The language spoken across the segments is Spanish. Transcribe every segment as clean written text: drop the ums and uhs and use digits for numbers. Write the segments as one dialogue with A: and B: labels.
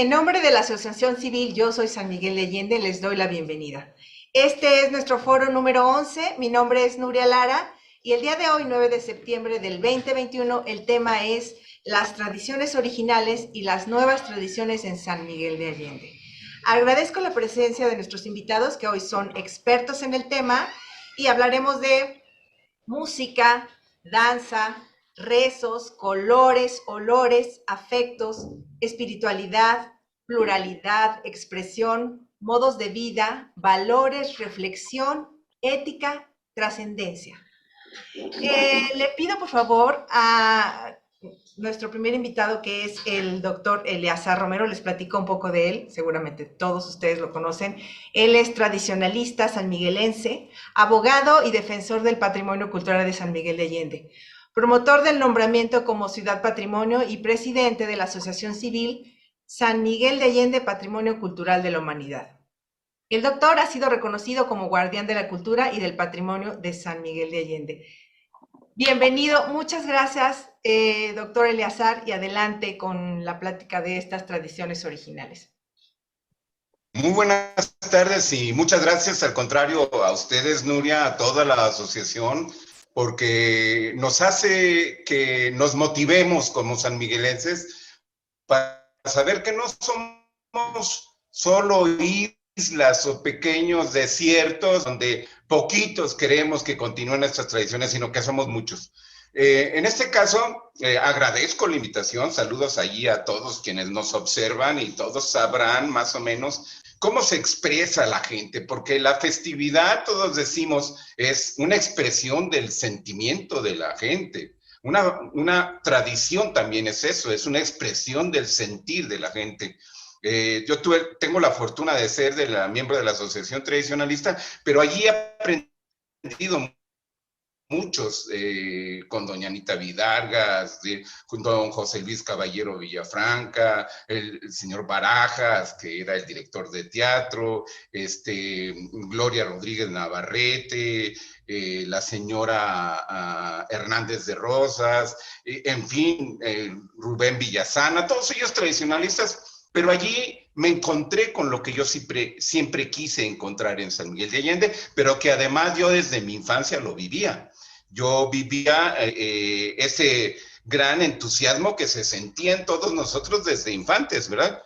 A: En nombre de la Asociación Civil Yo Soy San Miguel de Allende, les doy la bienvenida. Este es nuestro foro número 11. Mi nombre es Nuria Lara y el día de hoy, 9 de septiembre del 2021, el tema es las tradiciones originales y las nuevas tradiciones en San Miguel de Allende. Agradezco la presencia de nuestros invitados que hoy son expertos en el tema y hablaremos de música, danza, rezos, colores, olores, afectos, espiritualidad, pluralidad, expresión, modos de vida, valores, reflexión, ética, trascendencia. Le pido por favor a nuestro primer invitado, que es el doctor Eleazar Romero. Les platico un poco de él, seguramente todos ustedes lo conocen. Él es tradicionalista sanmiguelense, abogado y defensor del patrimonio cultural de San Miguel de Allende, promotor del nombramiento como ciudad patrimonio y presidente de la Asociación Civil San Miguel de Allende Patrimonio Cultural de la Humanidad. El doctor ha sido reconocido como guardián de la cultura y del patrimonio de San Miguel de Allende. Bienvenido, muchas gracias, doctor Eleazar, y adelante con la plática de estas tradiciones originales.
B: Muy buenas tardes y muchas gracias, al contrario, a ustedes, Nuria, a toda la asociación, porque nos hace que nos motivemos como sanmiguelenses para saber que no somos solo islas o pequeños desiertos donde poquitos queremos que continúen nuestras tradiciones, sino que somos muchos. En este caso, agradezco la invitación, saludos allí a todos quienes nos observan y todos sabrán más o menos cómo se expresa la gente, porque la festividad, todos decimos, es una expresión del sentimiento de la gente. Una tradición también es eso, es una expresión del sentir de la gente. Yo tengo la fortuna de ser miembro de la Asociación Tradicionalista, pero allí he aprendido muchos, con doña Anita Vidargas, con don José Luis Caballero Villafranca, el señor Barajas, que era el director de teatro, Gloria Rodríguez Navarrete, la señora Hernández de Rosas, en fin, Rubén Villasana, todos ellos tradicionalistas, pero allí me encontré con lo que yo siempre quise encontrar en San Miguel de Allende, pero que además yo desde mi infancia lo vivía. Yo vivía ese gran entusiasmo que se sentía en todos nosotros desde infantes, ¿verdad?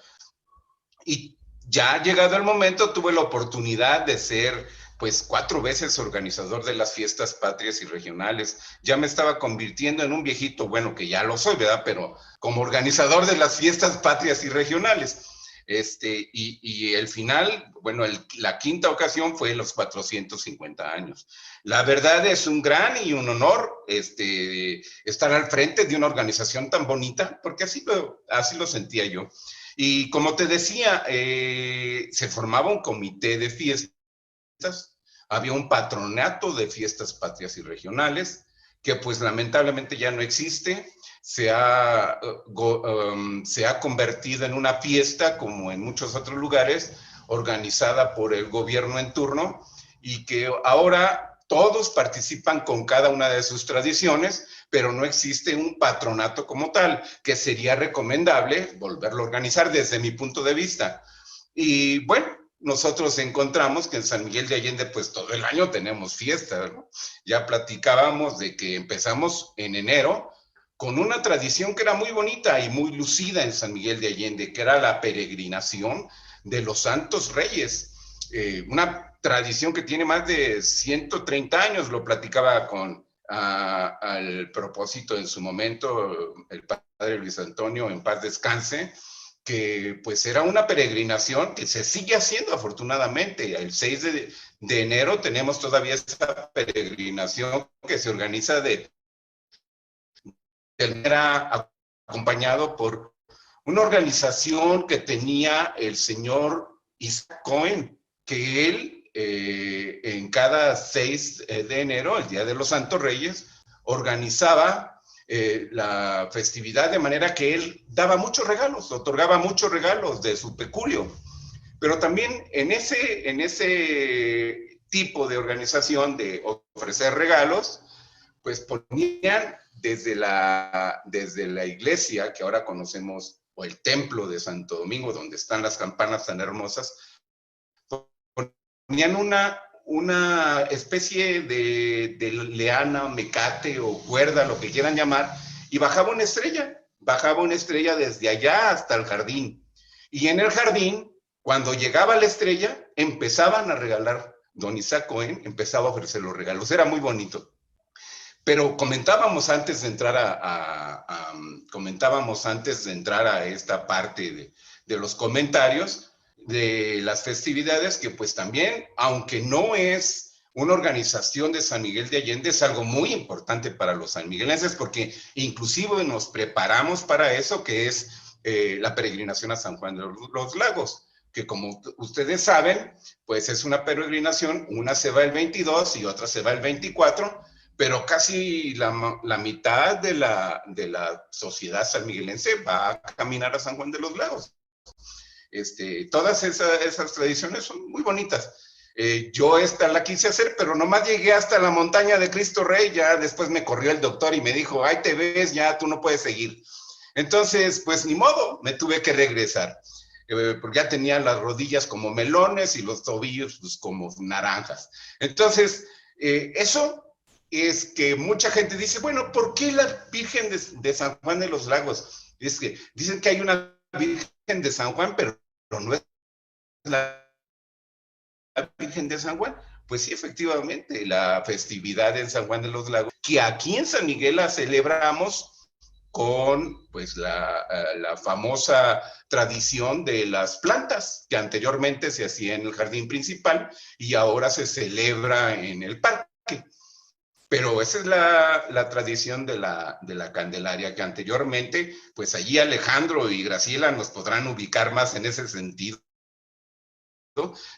B: Y ya llegado el momento tuve la oportunidad de ser pues 4 veces organizador de las fiestas patrias y regionales. Ya me estaba convirtiendo en un viejito, bueno, que ya lo soy, ¿verdad? Pero como organizador de las fiestas patrias y regionales. Y el final, bueno, la quinta ocasión fue los 450 años. La verdad es un gran y un honor estar al frente de una organización tan bonita, porque así lo sentía yo. Y como te decía, se formaba un comité de fiestas, había un patronato de fiestas patrias y regionales, que pues lamentablemente ya no existe. Se ha convertido en una fiesta, como en muchos otros lugares, organizada por el gobierno en turno, y que ahora todos participan con cada una de sus tradiciones, pero no existe un patronato como tal, que sería recomendable volverlo a organizar desde mi punto de vista. Y bueno, nosotros encontramos que en San Miguel de Allende pues todo el año tenemos fiestas, ¿no? Ya platicábamos de que empezamos en enero con una tradición que era muy bonita y muy lucida en San Miguel de Allende, que era la peregrinación de los Santos Reyes. Una tradición que tiene más de 130 años, lo platicaba al propósito en su momento el padre Luis Antonio, en paz descanse, que pues era una peregrinación que se sigue haciendo afortunadamente. El 6 de enero tenemos todavía esa peregrinación que se organiza acompañado por una organización que tenía el señor Isaac Cohen, que él en cada 6 de enero, el Día de los Santos Reyes, organizaba la festividad de manera que él daba muchos regalos, otorgaba muchos regalos de su peculio. Pero también en ese tipo de organización de ofrecer regalos, pues ponían desde la iglesia, que ahora conocemos o el templo de Santo Domingo, donde están las campanas tan hermosas, ponían una especie de leana, mecate o cuerda, lo que quieran llamar, y bajaba una estrella desde allá hasta el jardín. Y en el jardín, cuando llegaba la estrella, empezaban a regalar, don Isaac Cohen empezaba a ofrecer los regalos, era muy bonito. Pero comentábamos antes de entrar a esta parte de los comentarios de las festividades, que pues también, aunque no es una organización de San Miguel de Allende, es algo muy importante para los sanmiguelenses, porque inclusive nos preparamos para eso, que es la peregrinación a San Juan de los Lagos, que como ustedes saben, pues es una peregrinación, una se va el 22 y otra se va el 24, pero casi la mitad de la sociedad sanmiguelense va a caminar a San Juan de los Lagos. Todas esas tradiciones son muy bonitas. Yo esta la quise hacer, pero nomás llegué hasta la montaña de Cristo Rey, ya después me corrió el doctor y me dijo, ahí te ves, ya tú no puedes seguir. Entonces, pues ni modo, me tuve que regresar, porque ya tenía las rodillas como melones y los tobillos pues, como naranjas. Entonces, eso es que mucha gente dice, bueno, ¿por qué la Virgen de San Juan de los Lagos? Es que dicen que hay una Virgen de San Juan, pero no es la Virgen de San Juan. Pues sí, efectivamente, la festividad en San Juan de los Lagos, que aquí en San Miguel la celebramos con pues la famosa tradición de las plantas, que anteriormente se hacía en el jardín principal y ahora se celebra en el parque. Pero esa es la tradición de la Candelaria, que anteriormente, pues allí Alejandro y Graciela nos podrán ubicar más en ese sentido,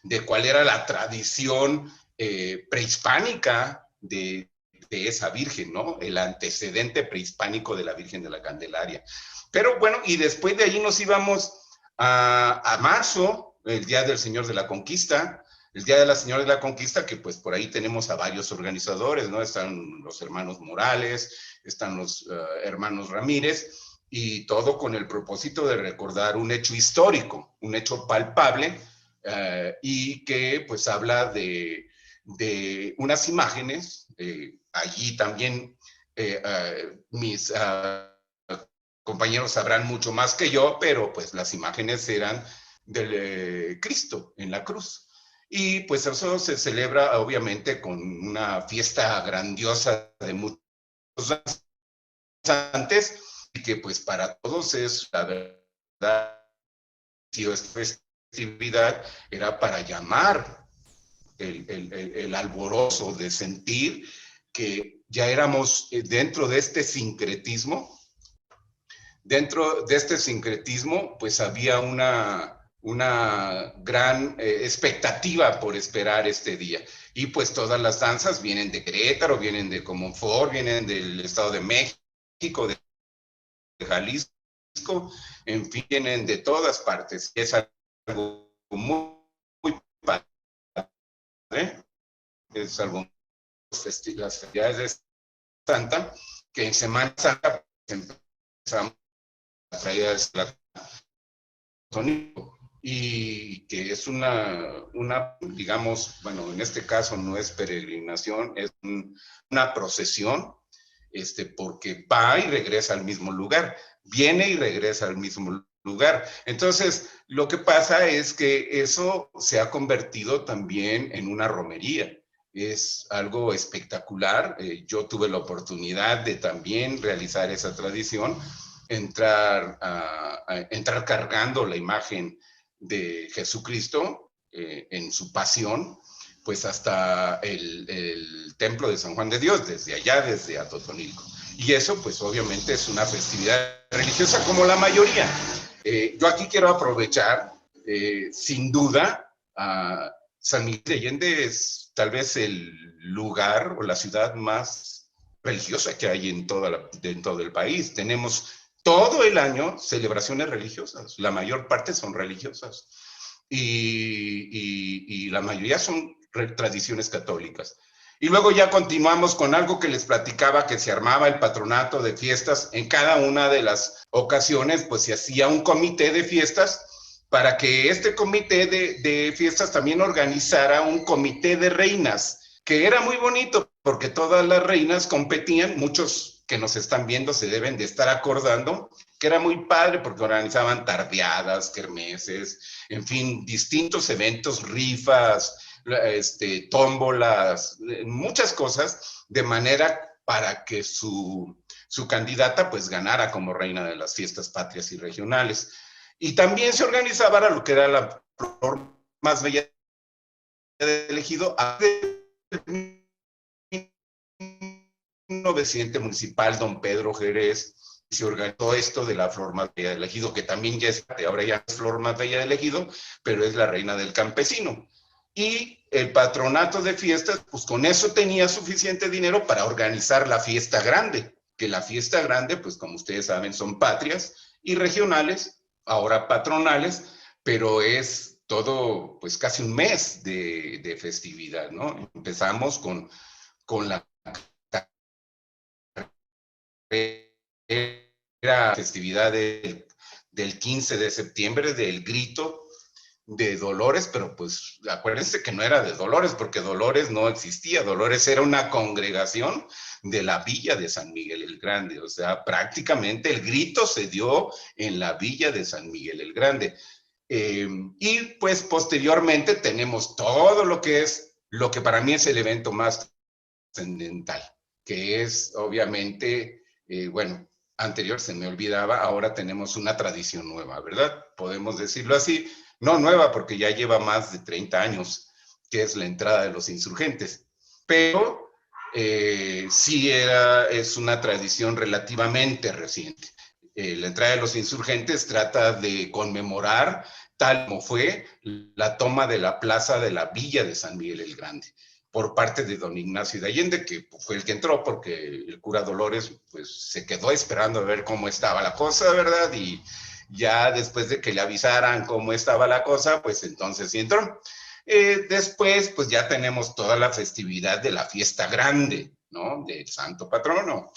B: de cuál era la tradición prehispánica de esa Virgen, ¿no? El antecedente prehispánico de la Virgen de la Candelaria. Pero bueno, y después de allí nos íbamos a marzo, el Día del Señor de la Conquista, el Día de la Señora de la Conquista, que pues por ahí tenemos a varios organizadores, ¿no? Están los hermanos Morales, están los hermanos Ramírez, y todo con el propósito de recordar un hecho histórico, un hecho palpable, y que pues habla de unas imágenes, allí también mis compañeros sabrán mucho más que yo, pero pues las imágenes eran del Cristo en la cruz. Y pues eso se celebra obviamente con una fiesta grandiosa de muchos años antes, y que pues para todos es la verdad, si esta festividad era para llamar el alborozo de sentir que ya éramos dentro de este sincretismo. Dentro de este sincretismo, pues había una gran expectativa por esperar este día. Y pues todas las danzas vienen de Querétaro, vienen de Comonfort, vienen del Estado de México, de Jalisco, en fin, vienen de todas partes. Es algo muy, muy padre. Es algo, las festividades de Santa, que en Semana Santa empezamos a traer y que es una, digamos, bueno, en este caso no es peregrinación, es una procesión, porque va y regresa al mismo lugar, viene y regresa al mismo lugar. Entonces, lo que pasa es que eso se ha convertido también en una romería. Es algo espectacular. Yo tuve la oportunidad de también realizar esa tradición, entrar cargando la imagen de Jesucristo en su pasión, pues hasta el templo de San Juan de Dios, desde allá, desde Atotonilco. Y eso, pues obviamente es una festividad religiosa como la mayoría. Yo aquí quiero aprovechar, sin duda, a San Miguel de Allende es tal vez el lugar o la ciudad más religiosa que hay en todo el país. Tenemos todo el año celebraciones religiosas, la mayor parte son religiosas y la mayoría son tradiciones católicas. Y luego ya continuamos con algo que les platicaba, que se armaba el patronato de fiestas. En cada una de las ocasiones, pues se hacía un comité de fiestas para que este comité de fiestas también organizara un comité de reinas, que era muy bonito porque todas las reinas competían. Muchos que nos están viendo se deben de estar acordando que era muy padre porque organizaban tardeadas, kermeses, en fin, distintos eventos, rifas, tómbolas, muchas cosas, de manera para que su candidata pues ganara como reina de las fiestas patrias y regionales. Y también se organizaba lo que era la flor más bella del ejido, del 1900 municipal, don Pedro Jerez, se organizó esto de la flor más bella del ejido, que también ya es, ahora ya es flor más bella del ejido, pero es la reina del campesino. Y el patronato de fiestas, pues con eso tenía suficiente dinero para organizar la fiesta grande, que la fiesta grande, pues como ustedes saben, son patrias y regionales, ahora patronales, pero es todo, pues casi un mes de festividad, ¿no? Empezamos con la festividad del 15 de septiembre, del grito de Dolores, pero pues acuérdense que no era de Dolores, porque Dolores no existía. Dolores era una congregación de la villa de San Miguel el Grande, o sea, prácticamente el grito se dio en la villa de San Miguel el Grande. Y pues posteriormente tenemos todo lo que es, lo que para mí es el evento más trascendental, que es obviamente, bueno, anterior se me olvidaba, ahora tenemos una tradición nueva, ¿verdad? Podemos decirlo así, no nueva porque ya lleva más de 30 años, que es la entrada de los insurgentes, pero sí es una tradición relativamente reciente. La entrada de los insurgentes trata de conmemorar tal como fue la toma de la plaza de la villa de San Miguel el Grande por parte de don Ignacio de Allende, que fue el que entró porque el cura Dolores pues se quedó esperando a ver cómo estaba la cosa, ¿verdad? Y ya después de que le avisaran cómo estaba la cosa, pues entonces sí entró. Después pues ya tenemos toda la festividad de la fiesta grande, ¿no? Del santo patrono,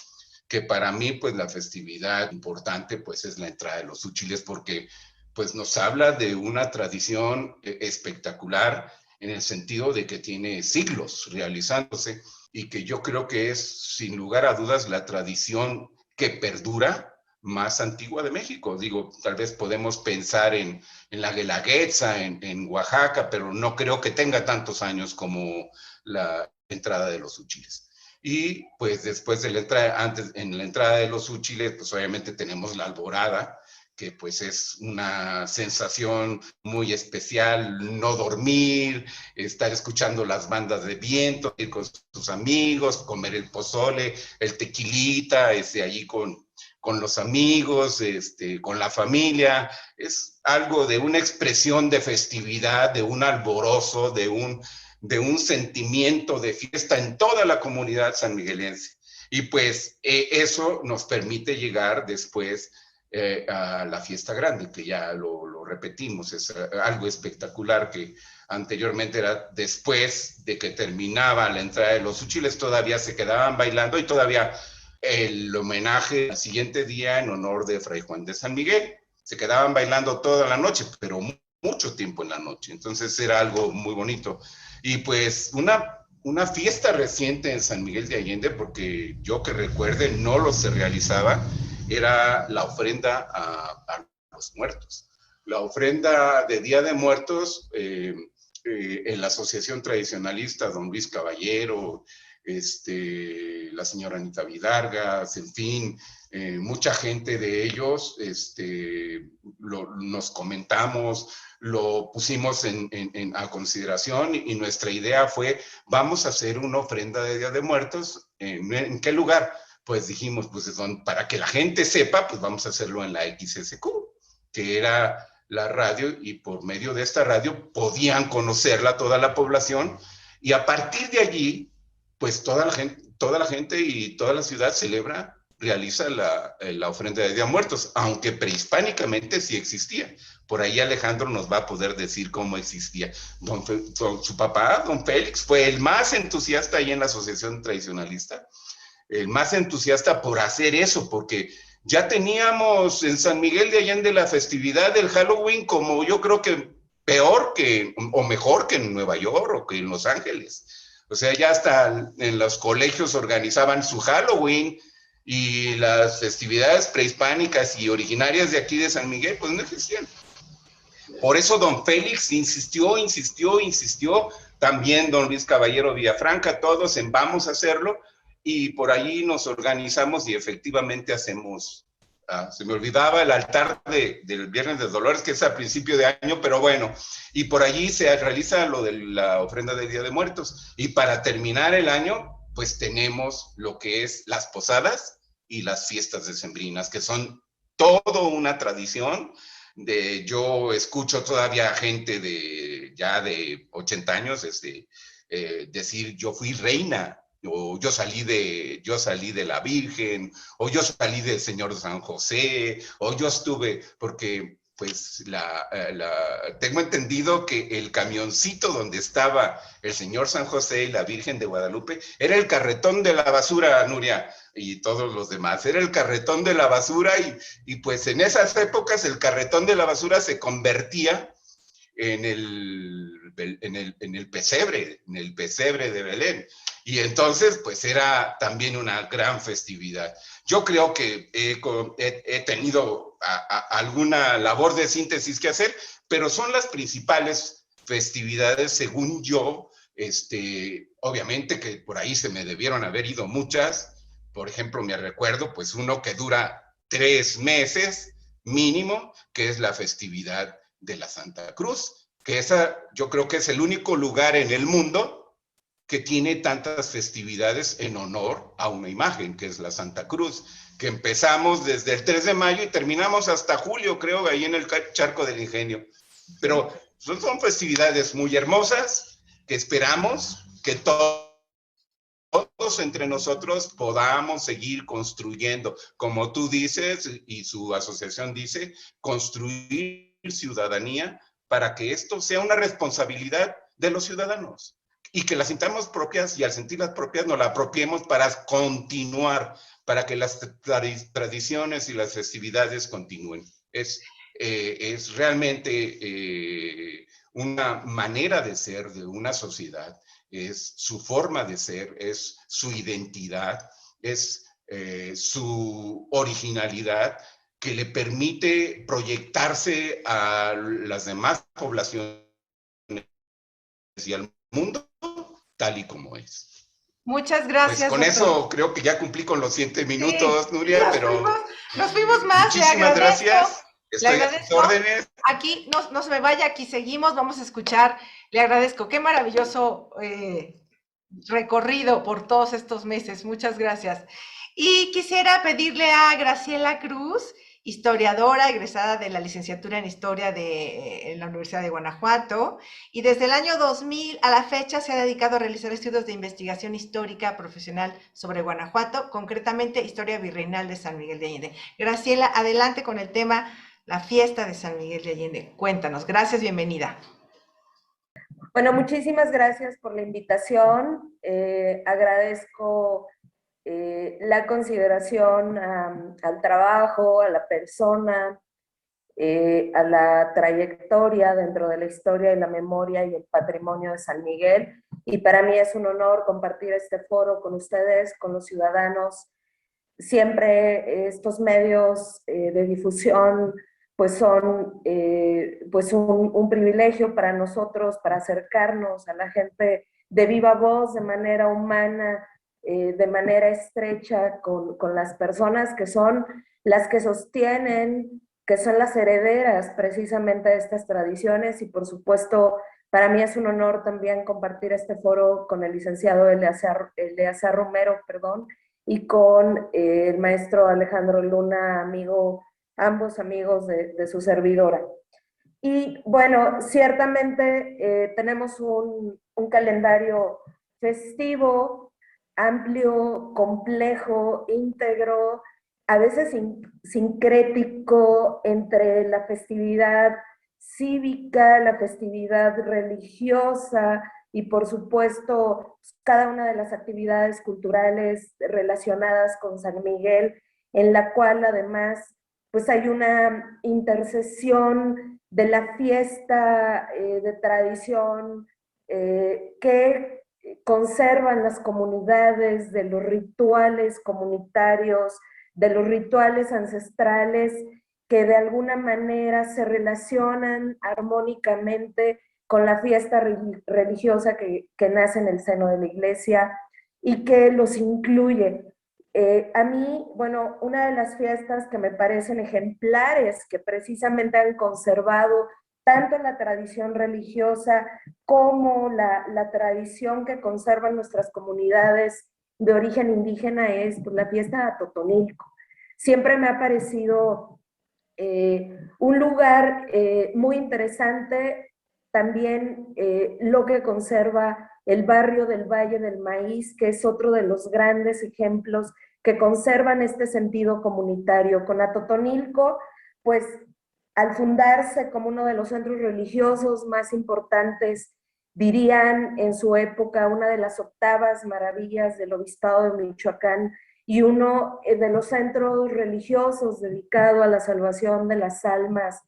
B: que para mí pues la festividad importante pues es la entrada de los úchiles, porque pues nos habla de una tradición espectacular en el sentido de que tiene siglos realizándose y que yo creo que es, sin lugar a dudas, la tradición que perdura más antigua de México. Digo, tal vez podemos pensar en la Guelaguetza, en Oaxaca, pero no creo que tenga tantos años como la entrada de los úchiles. Y pues después de la entrada, antes, en la entrada de los úchiles, pues obviamente tenemos la alborada, que pues es una sensación muy especial, no dormir, estar escuchando las bandas de viento, ir con sus amigos, comer el pozole, el tequilita, allí con los amigos, con la familia. Es algo de una expresión de festividad, de un alborozo, de un sentimiento de fiesta en toda la comunidad sanmiguelense. Y pues eso nos permite llegar después a la fiesta grande, que ya lo repetimos, es algo espectacular, que anteriormente era después de que terminaba la entrada de los úchiles, todavía se quedaban bailando y todavía el homenaje al siguiente día en honor de Fray Juan de San Miguel. Se quedaban bailando toda la noche, pero mucho tiempo en la noche, entonces era algo muy bonito. Y pues una fiesta reciente en San Miguel de Allende, porque yo que recuerde no lo se realizaba, era la ofrenda a los muertos. La ofrenda de Día de Muertos en la Asociación Tradicionalista, don Luis Caballero, la señora Anita Vidargas, en fin, mucha gente de ellos, nos comentamos, lo pusimos a consideración y nuestra idea fue, vamos a hacer una ofrenda de Día de Muertos. ¿En qué lugar? Pues dijimos, pues para que la gente sepa, pues vamos a hacerlo en la XSQ, que era la radio, y por medio de esta radio podían conocerla toda la población, y a partir de allí, pues toda la gente y toda la ciudad realiza la ofrenda de Día de Muertos, aunque prehispánicamente sí existía, Por ahí Alejandro nos va a poder decir cómo existía. Su papá, don Félix, fue el más entusiasta ahí en la Asociación Tradicionalista, el más entusiasta por hacer eso, porque ya teníamos en San Miguel de Allende la festividad del Halloween como yo creo que peor que, o mejor que en Nueva York o que en Los Ángeles. O sea, ya hasta en los colegios organizaban su Halloween y las festividades prehispánicas y originarias de aquí de San Miguel, pues no existían. Por eso don Félix insistió, también don Luis Caballero Villafranca, todos en vamos a hacerlo, y por ahí nos organizamos y efectivamente hacemos, se me olvidaba el altar del Viernes de Dolores, que es a principio de año, pero bueno, y por allí se realiza lo de la ofrenda de Día de Muertos, y para terminar el año, pues tenemos lo que es las posadas y las fiestas decembrinas, que son todo una tradición. Yo escucho todavía gente ya de 80 años decir yo fui reina, o yo salí de la Virgen, o yo salí del Señor San José, o yo estuve, porque pues tengo entendido que el camioncito donde estaba el Señor San José y la Virgen de Guadalupe era el carretón de la basura, Nuria, y todos los demás. Era el carretón de la basura y pues en esas épocas el carretón de la basura se convertía en el pesebre de Belén. Y entonces, pues era también una gran festividad. Yo creo que he tenido alguna labor de síntesis que hacer, pero son las principales festividades, según yo. Obviamente que por ahí se me debieron haber ido muchas. Por ejemplo, me recuerdo, pues uno que dura 3 meses mínimo, que es la festividad de la Santa Cruz, que esa yo creo que es el único lugar en el mundo que tiene tantas festividades en honor a una imagen, que es la Santa Cruz, que empezamos desde el 3 de mayo y terminamos hasta julio, creo, ahí en el Charco del Ingenio. Pero son festividades muy hermosas que esperamos que todos entre nosotros podamos seguir construyendo, como tú dices y su asociación dice, construir ciudadanía para que esto sea una responsabilidad de los ciudadanos y que las sintamos propias, y al sentirlas propias nos las apropiemos para continuar, para que las tradiciones y las festividades continúen. Es realmente una manera de ser de una sociedad, es su forma de ser, es su identidad, es su originalidad, que le permite proyectarse a las demás poblaciones y al mundo tal y como es.
A: Muchas
B: Pues
A: gracias,
B: con
A: doctor.
B: eso creo que ya cumplí con los 7 minutos,
A: Sí,
B: Nuria, pero
A: nos fuimos más,
B: muchísimas gracias.
A: le
B: Estoy a sus
A: agradezco.
B: órdenes.
A: Aquí no se me vaya, aquí seguimos, vamos a escuchar. Le agradezco. Qué maravilloso recorrido por todos estos meses. Muchas gracias. Y quisiera pedirle a Graciela Cruz, historiadora, egresada de la licenciatura en Historia en la Universidad de Guanajuato, y desde el año 2000 a la fecha se ha dedicado a realizar estudios de investigación histórica profesional sobre Guanajuato, concretamente Historia Virreinal de San Miguel de Allende. Graciela, adelante con el tema la fiesta de San Miguel de Allende. Cuéntanos. Gracias, bienvenida.
C: Bueno, muchísimas gracias por la invitación. Agradezco la consideración al trabajo, a la persona, a la trayectoria dentro de la historia y la memoria y el patrimonio de San Miguel. Y para mí es un honor compartir este foro con ustedes, con los ciudadanos. Siempre estos medios de difusión pues son pues un privilegio para nosotros, para acercarnos a la gente de viva voz, de manera humana, de manera estrecha con las personas que son las que sostienen, que son las herederas precisamente de estas tradiciones. Y por supuesto, para mí es un honor también compartir este foro con el licenciado Eleazar Romero, y con el maestro Alejandro Luna, ambos amigos de su servidora. Y bueno, ciertamente tenemos un calendario festivo, amplio, complejo, íntegro, a veces sincrético entre la festividad cívica, la festividad religiosa y por supuesto cada una de las actividades culturales relacionadas con San Miguel, en la cual además pues hay una intercesión de la fiesta de tradición que conservan las comunidades, de los rituales comunitarios, de los rituales ancestrales que de alguna manera se relacionan armónicamente con la fiesta religiosa que nace en el seno de la iglesia y que los incluye. A mí, bueno, una de las fiestas que me parecen ejemplares, que precisamente han conservado tanto la tradición religiosa como la tradición que conservan nuestras comunidades de origen indígena es pues, la fiesta de Atotonilco. Siempre me ha parecido un lugar muy interesante, también lo que conserva el barrio del Valle del Maíz, que es otro de los grandes ejemplos que conservan este sentido comunitario. Con Atotonilco, pues al fundarse como uno de los centros religiosos más importantes, dirían en su época una de las octavas maravillas del obispado de Michoacán, y uno de los centros religiosos dedicado a la salvación de las almas,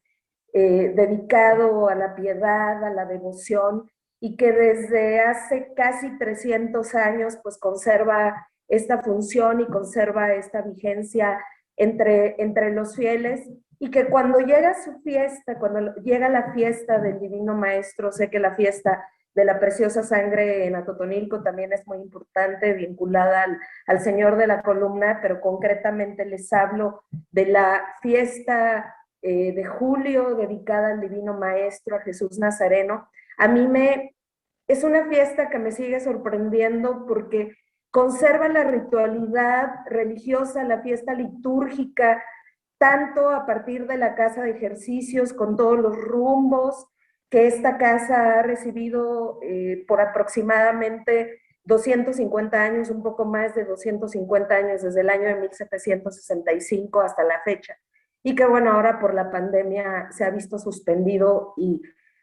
C: dedicado a la piedad, a la devoción, y que desde hace casi 300 años pues conserva esta función y conserva esta vigencia entre los fieles, y que cuando llega su fiesta, cuando llega la fiesta del Divino Maestro, sé que la fiesta de la preciosa sangre en Atotonilco también es muy importante, vinculada al Señor de la Columna, pero concretamente les hablo de la fiesta de julio dedicada al Divino Maestro, a Jesús Nazareno. A mí es una fiesta que me sigue sorprendiendo porque conserva la ritualidad religiosa, la fiesta litúrgica, tanto a partir de la casa de ejercicios, con todos los rumbos que esta casa ha recibido por aproximadamente 250 años, un poco más de 250 años, desde el año de 1765 hasta la fecha. Y que bueno, ahora por la pandemia se ha visto suspendido,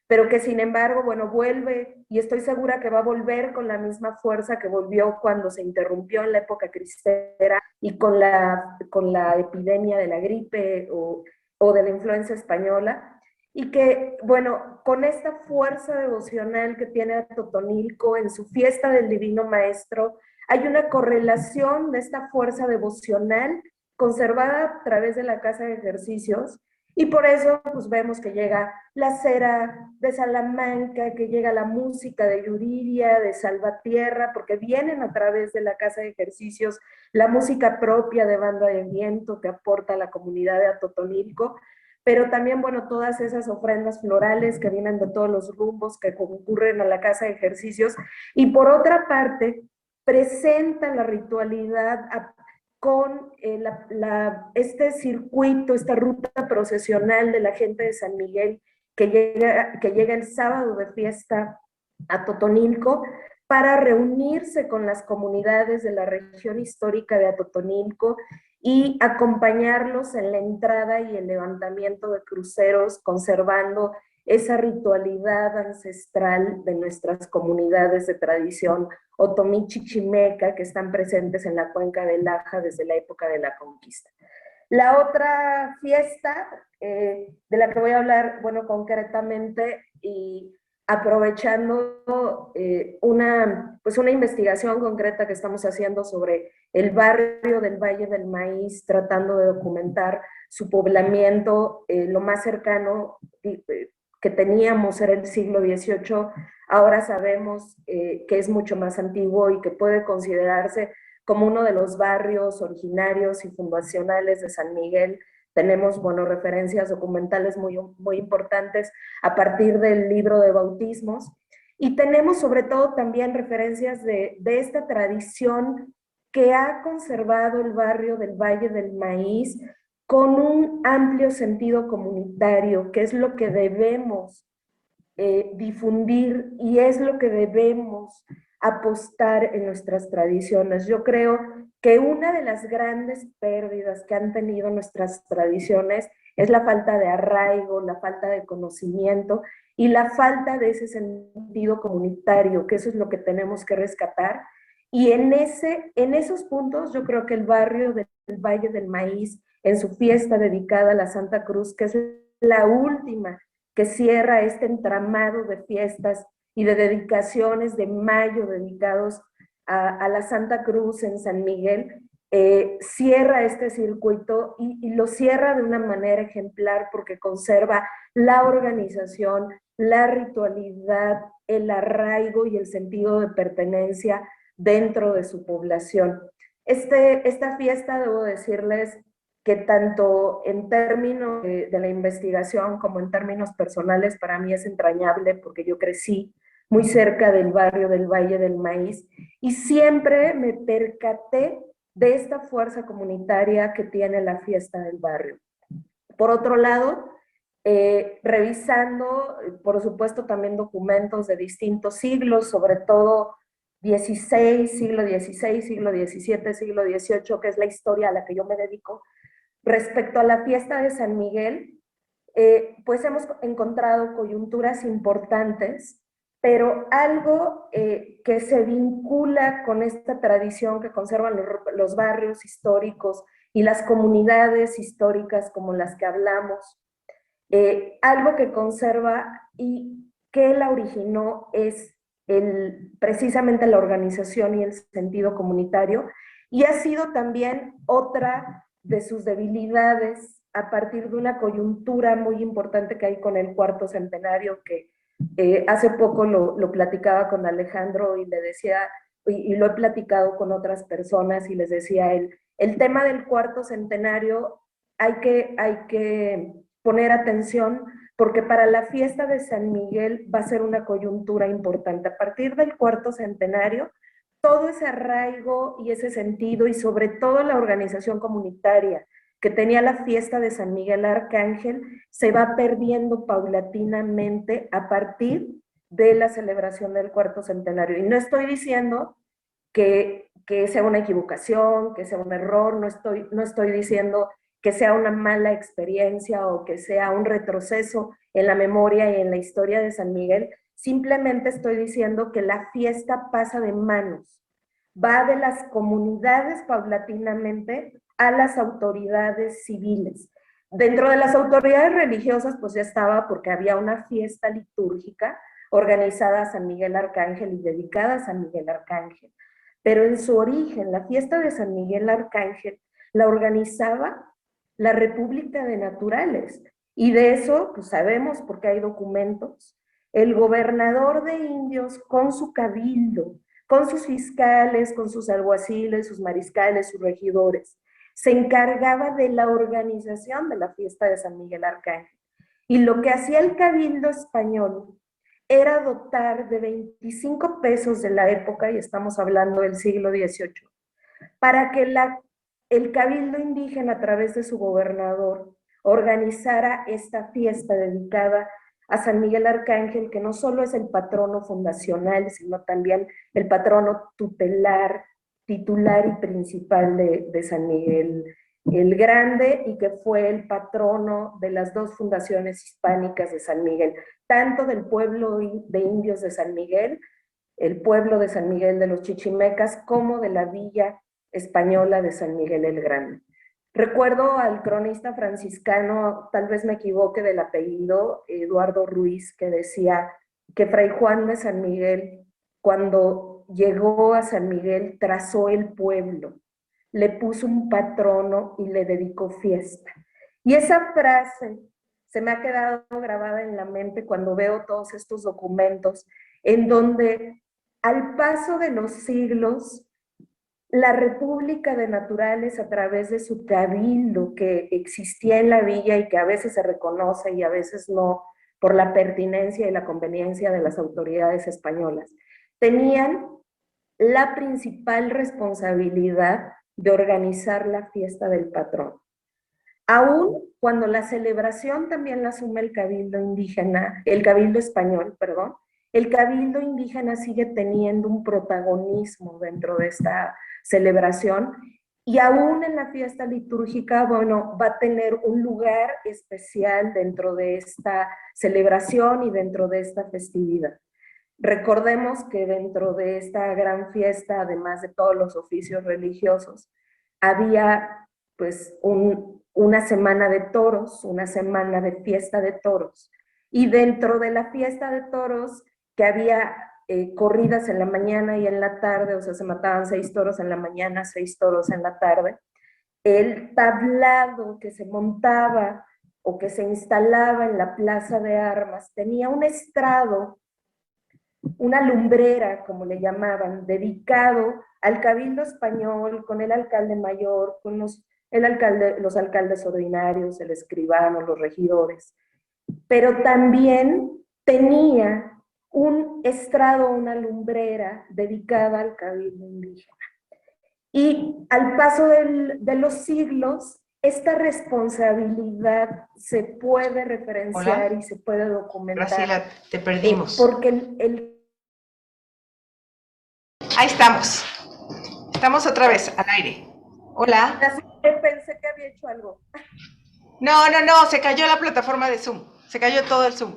C: pero que sin embargo, bueno, vuelve, y estoy segura que va a volver con la misma fuerza que volvió cuando se interrumpió en la época cristera y con la epidemia de la gripe o de la influenza española. Y que, bueno, con esta fuerza devocional que tiene Atotonilco en su fiesta del Divino Maestro, hay una correlación de esta fuerza devocional conservada a través de la casa de ejercicios, y por eso pues vemos que llega la cera de Salamanca, que llega la música de Yuriria, de Salvatierra, porque vienen a través de la casa de ejercicios la música propia de Banda de Viento que aporta a la comunidad de Atotonilco, pero también, bueno, todas esas ofrendas florales que vienen de todos los rumbos que concurren a la casa de ejercicios, y por otra parte, presentan la ritualidad con este circuito, esta ruta procesional de la gente de San Miguel que llega el sábado de fiesta a Atotonilco para reunirse con las comunidades de la región histórica de Atotonilco y acompañarlos en la entrada y el levantamiento de cruceros, conservando esa ritualidad ancestral de nuestras comunidades de tradición otomí chichimeca que están presentes en la cuenca del Laja desde la época de la conquista. La otra fiesta de la que voy a hablar, bueno, concretamente, y aprovechando una investigación concreta que estamos haciendo sobre el barrio del Valle del Maíz, tratando de documentar su poblamiento, lo más cercano que teníamos era el siglo XVIII, ahora sabemos que es mucho más antiguo y que puede considerarse como uno de los barrios originarios y fundacionales de San Miguel. Tenemos, bueno, referencias documentales muy, muy importantes a partir del libro de bautismos, y tenemos sobre todo también referencias de esta tradición que ha conservado el barrio del Valle del Maíz con un amplio sentido comunitario, que es lo que debemos difundir y es lo que debemos apostar en nuestras tradiciones. Yo creo que una de las grandes pérdidas que han tenido nuestras tradiciones es la falta de arraigo, la falta de conocimiento y la falta de ese sentido comunitario, que eso es lo que tenemos que rescatar. Y en esos puntos yo creo que el barrio del Valle del Maíz, en su fiesta dedicada a la Santa Cruz, que es la última que cierra este entramado de fiestas y de dedicaciones de mayo dedicados a la Santa Cruz en San Miguel, cierra este circuito y lo cierra de una manera ejemplar porque conserva la organización, la ritualidad, el arraigo y el sentido de pertenencia dentro de su población. Esta fiesta, debo decirles que tanto en términos de la investigación como en términos personales para mí es entrañable porque yo crecí muy cerca del barrio del Valle del Maíz y siempre me percaté de esta fuerza comunitaria que tiene la fiesta del barrio. Por otro lado, revisando, por supuesto, también documentos de distintos siglos, sobre todo siglo XVI, siglo XVII, siglo XVIII, que es la historia a la que yo me dedico. Respecto a la fiesta de San Miguel, pues hemos encontrado coyunturas importantes, pero algo que se vincula con esta tradición que conservan los barrios históricos y las comunidades históricas como las que hablamos, algo que conserva y que la originó es precisamente la organización y el sentido comunitario, y ha sido también otra de sus debilidades a partir de una coyuntura muy importante que hay con el cuarto centenario, que hace poco lo platicaba con Alejandro y le decía, y lo he platicado con otras personas y les decía, el tema del cuarto centenario hay que poner atención porque para la fiesta de San Miguel va a ser una coyuntura importante. A partir del cuarto centenario, todo ese arraigo y ese sentido y sobre todo la organización comunitaria que tenía la fiesta de San Miguel Arcángel se va perdiendo paulatinamente a partir de la celebración del cuarto centenario. Y no estoy diciendo que sea una equivocación, que sea un error, no estoy diciendo que sea una mala experiencia o que sea un retroceso en la memoria y en la historia de San Miguel, simplemente estoy diciendo que la fiesta pasa de manos, va de las comunidades paulatinamente a las autoridades civiles. Dentro de las autoridades religiosas, pues ya estaba porque había una fiesta litúrgica organizada a San Miguel Arcángel y dedicada a San Miguel Arcángel. Pero en su origen, la fiesta de San Miguel Arcángel la organizaba la República de Naturales. Y de eso, pues sabemos porque hay documentos. El gobernador de indios con su cabildo, con sus fiscales, con sus alguaciles, sus mariscales, sus regidores, se encargaba de la organización de la fiesta de San Miguel Arcángel. Y lo que hacía el cabildo español era dotar de 25 pesos de la época, y estamos hablando del siglo XVIII, para que el cabildo indígena a través de su gobernador organizara esta fiesta dedicada a San Miguel Arcángel, que no solo es el patrono fundacional, sino también el patrono tutelar, titular y principal de San Miguel el Grande, y que fue el patrono de las dos fundaciones hispánicas de San Miguel, tanto del pueblo de indios de San Miguel, el pueblo de San Miguel de los Chichimecas, como de la villa española de San Miguel el Grande. Recuerdo al cronista franciscano, tal vez me equivoque del apellido, Eduardo Ruiz, que decía que Fray Juan de San Miguel, cuando llegó a San Miguel, trazó el pueblo, le puso un patrono y le dedicó fiesta. Y esa frase se me ha quedado grabada en la mente cuando veo todos estos documentos, en donde al paso de los siglos, la República de Naturales, a través de su cabildo que existía en la villa y que a veces se reconoce y a veces no, por la pertinencia y la conveniencia de las autoridades españolas, tenían la principal responsabilidad de organizar la fiesta del patrón. Aún cuando la celebración también la asume el cabildo indígena, el cabildo español, perdón, el cabildo indígena sigue teniendo un protagonismo dentro de esta celebración Y aún en la fiesta litúrgica, bueno, va a tener un lugar especial dentro de esta celebración y dentro de esta festividad. Recordemos que dentro de esta gran fiesta, además de todos los oficios religiosos, había pues una semana de toros, una semana de fiesta de toros. Y dentro de la fiesta de toros, que había corridas en la mañana y en la tarde, o sea, se mataban 6 toros en la mañana, 6 toros en la tarde, el tablado que se montaba o que se instalaba en la plaza de armas tenía un estrado, una lumbrera, como le llamaban, dedicado al cabildo español, con el alcalde mayor, con los alcaldes ordinarios, el escribano, los regidores, pero también tenía un estrado, una lumbrera dedicada al cabildo indígena. Y al paso de los siglos, esta responsabilidad se puede referenciar.
A: Hola.
C: Y se puede documentar.
A: Graciela, te perdimos.
C: Porque
A: Ahí estamos. Estamos otra vez al aire. Hola.
C: Pensé que había hecho algo.
A: No, se cayó la plataforma de Zoom. Se cayó todo el Zoom.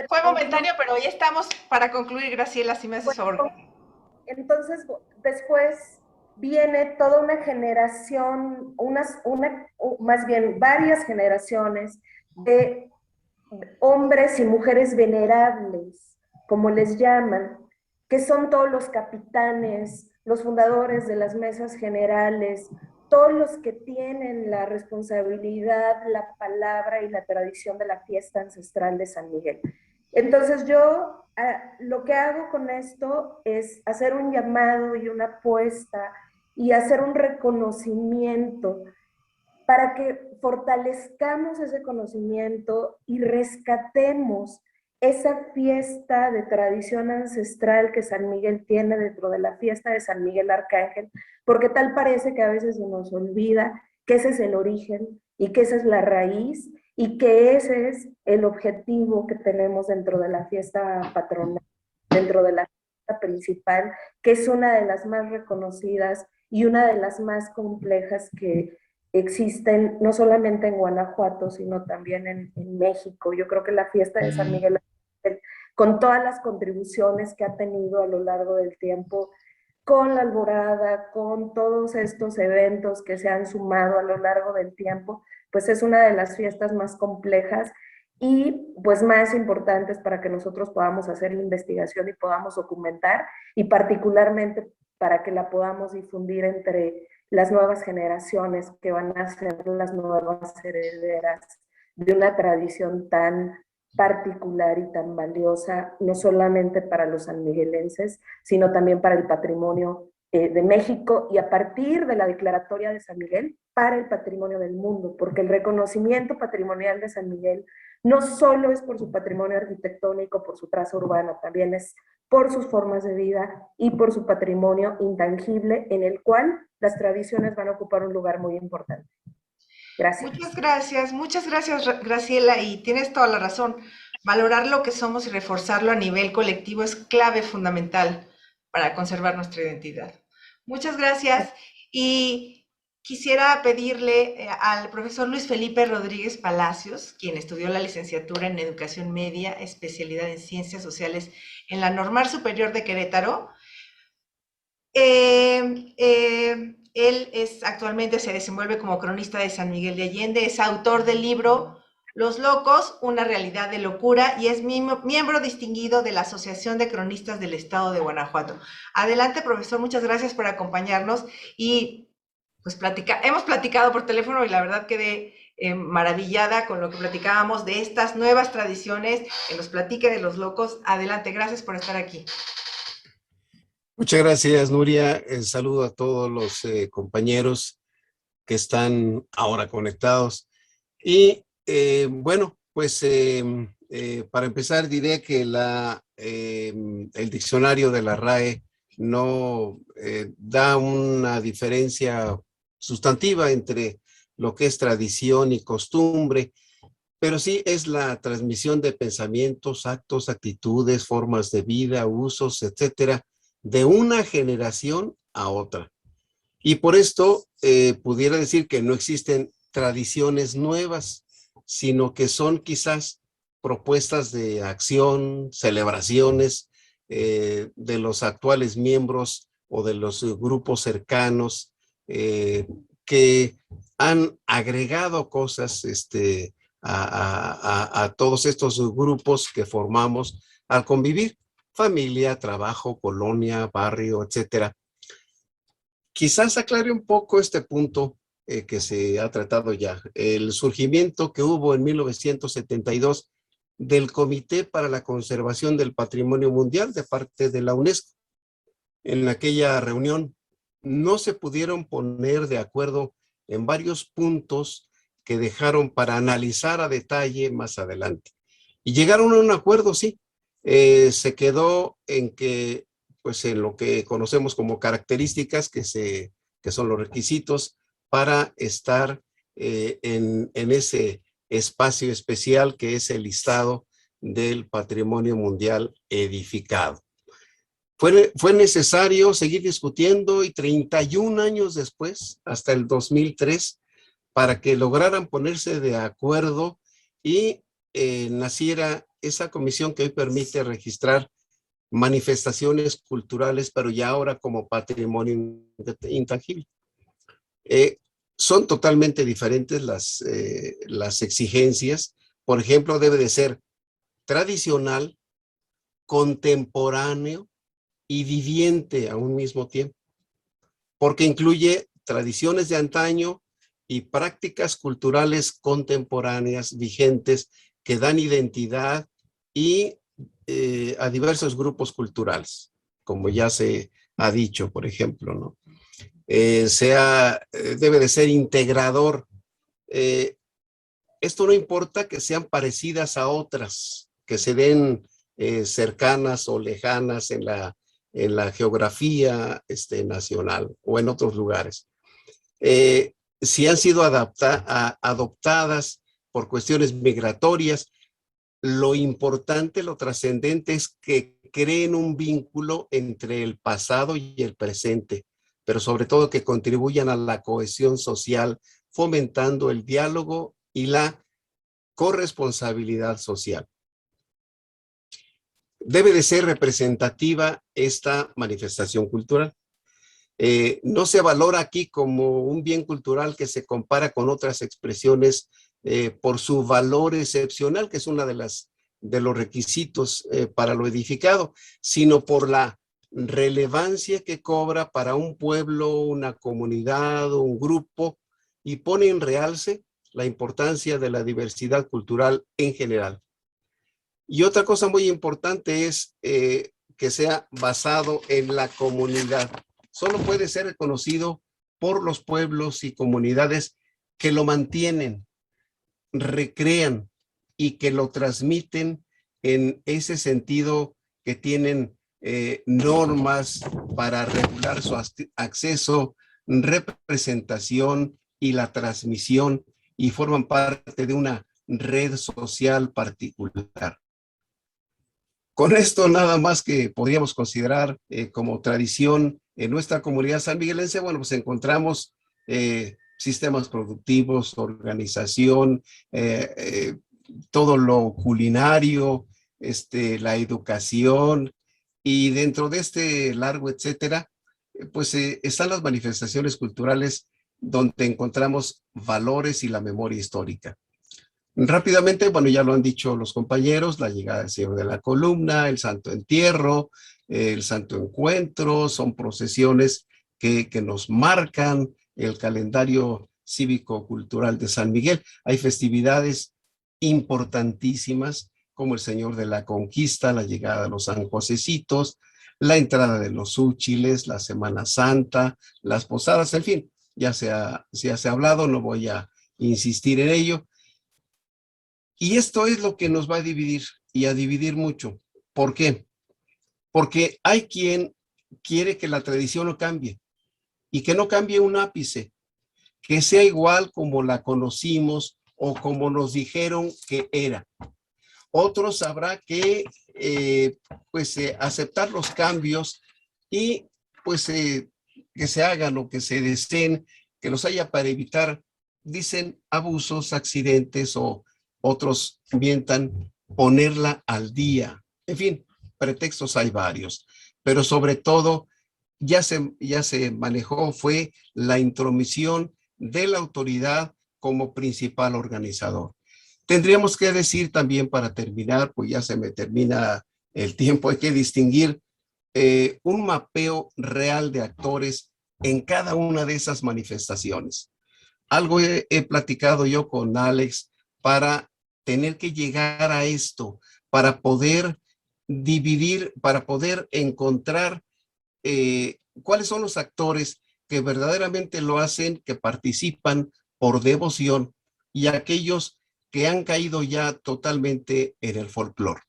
A: Fue momentáneo, pero ya estamos para concluir, Graciela, si me haces favor.
C: Entonces, después viene toda una generación, más bien varias generaciones de hombres y mujeres venerables, como les llaman, que son todos los capitanes, los fundadores de las mesas generales, todos los que tienen la responsabilidad, la palabra y la tradición de la fiesta ancestral de San Miguel. Entonces yo lo que hago con esto es hacer un llamado y una apuesta y hacer un reconocimiento para que fortalezcamos ese conocimiento y rescatemos esa fiesta de tradición ancestral que San Miguel tiene dentro de la fiesta de San Miguel Arcángel, porque tal parece que a veces se nos olvida que ese es el origen y que esa es la raíz y que ese es el objetivo que tenemos dentro de la fiesta patronal, dentro de la fiesta principal, que es una de las más reconocidas y una de las más complejas que existen, no solamente en Guanajuato, sino también en México. Yo creo que la fiesta de San Miguel, con todas las contribuciones que ha tenido a lo largo del tiempo, con la alborada, con todos estos eventos que se han sumado a lo largo del tiempo, pues es una de las fiestas más complejas y pues más importantes para que nosotros podamos hacer la investigación y podamos documentar, y particularmente para que la podamos difundir entre las nuevas generaciones que van a ser las nuevas herederas de una tradición tan particular y tan valiosa, no solamente para los sanmiguelenses, sino también para el patrimonio de México, y a partir de la declaratoria de San Miguel, para el patrimonio del mundo, porque el reconocimiento patrimonial de San Miguel no solo es por su patrimonio arquitectónico, por su traza urbana, también es por sus formas de vida y por su patrimonio intangible, en el cual las tradiciones van a ocupar un lugar muy importante. Gracias.
A: Muchas gracias, Graciela, y tienes toda la razón. Valorar lo que somos y reforzarlo a nivel colectivo es clave fundamental para conservar nuestra identidad. Muchas gracias, y quisiera pedirle al profesor Luis Felipe Rodríguez Palacios, quien estudió la licenciatura en Educación Media, especialidad en Ciencias Sociales en la Normal Superior de Querétaro. Él actualmente se desenvuelve como cronista de San Miguel de Allende, es autor del libro Los Locos, una realidad de locura, y es miembro distinguido de la Asociación de Cronistas del Estado de Guanajuato. Adelante, profesor, muchas gracias por acompañarnos, y pues hemos platicado por teléfono y la verdad quedé maravillada con lo que platicábamos de estas nuevas tradiciones, que nos platique de Los Locos. Adelante, gracias por estar aquí.
D: Muchas gracias, Nuria. Saludo a todos los compañeros que están ahora conectados. Y bueno, pues para empezar diré que el diccionario de la RAE no da una diferencia sustantiva entre lo que es tradición y costumbre, pero sí es la transmisión de pensamientos, actos, actitudes, formas de vida, usos, etcétera, de una generación a otra. Y por esto pudiera decir que no existen tradiciones nuevas, sino que son quizás propuestas de acción, celebraciones de los actuales miembros o de los grupos cercanos que han agregado cosas a todos estos grupos que formamos al convivir, familia, trabajo, colonia, barrio, etcétera. Quizás aclare un poco este punto que se ha tratado ya, el surgimiento que hubo en 1972 del Comité para la Conservación del Patrimonio Mundial de parte de la UNESCO. En aquella reunión no se pudieron poner de acuerdo en varios puntos que dejaron para analizar a detalle más adelante. Y llegaron a un acuerdo, sí. Se quedó en que, pues en lo que conocemos como características, que son los requisitos para estar en ese espacio especial que es el listado del Patrimonio Mundial edificado. Fue necesario seguir discutiendo y 31 años después, hasta el 2003, para que lograran ponerse de acuerdo y naciera esa comisión que hoy permite registrar manifestaciones culturales, pero ya ahora como patrimonio intangible. Son totalmente diferentes las exigencias. Por ejemplo, debe de ser tradicional, contemporáneo y viviente a un mismo tiempo, porque incluye tradiciones de antaño y prácticas culturales contemporáneas vigentes que dan identidad y a diversos grupos culturales, como ya se ha dicho, por ejemplo, ¿no? Debe de ser integrador. Esto no importa que sean parecidas a otras, que se den cercanas o lejanas en la geografía nacional o en otros lugares. Si han sido adoptadas por cuestiones migratorias, lo importante, lo trascendente es que creen un vínculo entre el pasado y el presente, pero sobre todo que contribuyan a la cohesión social, fomentando el diálogo y la corresponsabilidad social. Debe de ser representativa esta manifestación cultural. No se valora aquí como un bien cultural que se compara con otras expresiones por su valor excepcional, que es una de los requisitos para lo edificado, sino por la relevancia que cobra para un pueblo, una comunidad o un grupo, y pone en realce la importancia de la diversidad cultural en general. Y otra cosa muy importante es que sea basado en la comunidad. Solo puede ser reconocido por los pueblos y comunidades que lo mantienen, recrean y que lo transmiten en ese sentido, que tienen normas para regular su acceso, representación y la transmisión, y forman parte de una red social particular. Con esto nada más que podríamos considerar como tradición en nuestra comunidad sanmiguelense, bueno, pues encontramos sistemas productivos, organización, todo lo culinario, la educación, y dentro de este largo etcétera, pues están las manifestaciones culturales donde encontramos valores y la memoria histórica. Rápidamente, bueno, ya lo han dicho los compañeros, la llegada del Señor de la Columna, el Santo Entierro, el Santo Encuentro, son procesiones que nos marcan el calendario cívico-cultural de San Miguel. Hay festividades importantísimas como el Señor de la Conquista, la llegada de los San Josecitos, la entrada de los úchiles, la Semana Santa, las posadas, en fin, ya se ha hablado, no voy a insistir en ello. Y esto es lo que nos va a dividir, y a dividir mucho. ¿Por qué? Porque hay quien quiere que la tradición no cambie, y que no cambie un ápice, que sea igual como la conocimos o como nos dijeron que era. Otros habrá que aceptar los cambios y pues que se hagan o que se deseen, que los haya para evitar, dicen, abusos, accidentes o otros inventan ponerla al día. En fin, pretextos hay varios, pero sobre todo ya se manejó fue la intromisión de la autoridad como principal organizador. Tendríamos que decir también para terminar, pues ya se me termina el tiempo, hay que distinguir un mapeo real de actores en cada una de esas manifestaciones. Algo he platicado yo con Alex para tener que llegar a esto, para poder dividir, para poder encontrar cuáles son los actores que verdaderamente lo hacen, que participan por devoción y aquellos que han caído ya totalmente en el folclore.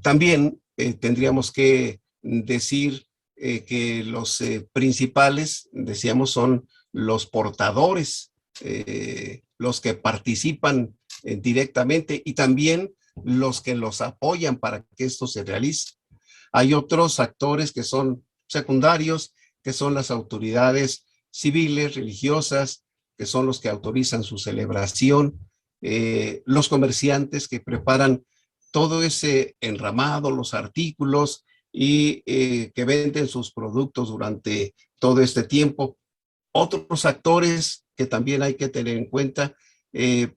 D: También tendríamos que decir que los principales, decíamos, son los portadores, los que participan directamente y también los que los apoyan para que esto se realice. Hay otros actores que son secundarios, que son las autoridades civiles, religiosas, que son los que autorizan su celebración, los comerciantes que preparan todo ese enramado, los artículos y que venden sus productos durante todo este tiempo. Otros actores que también hay que tener en cuenta,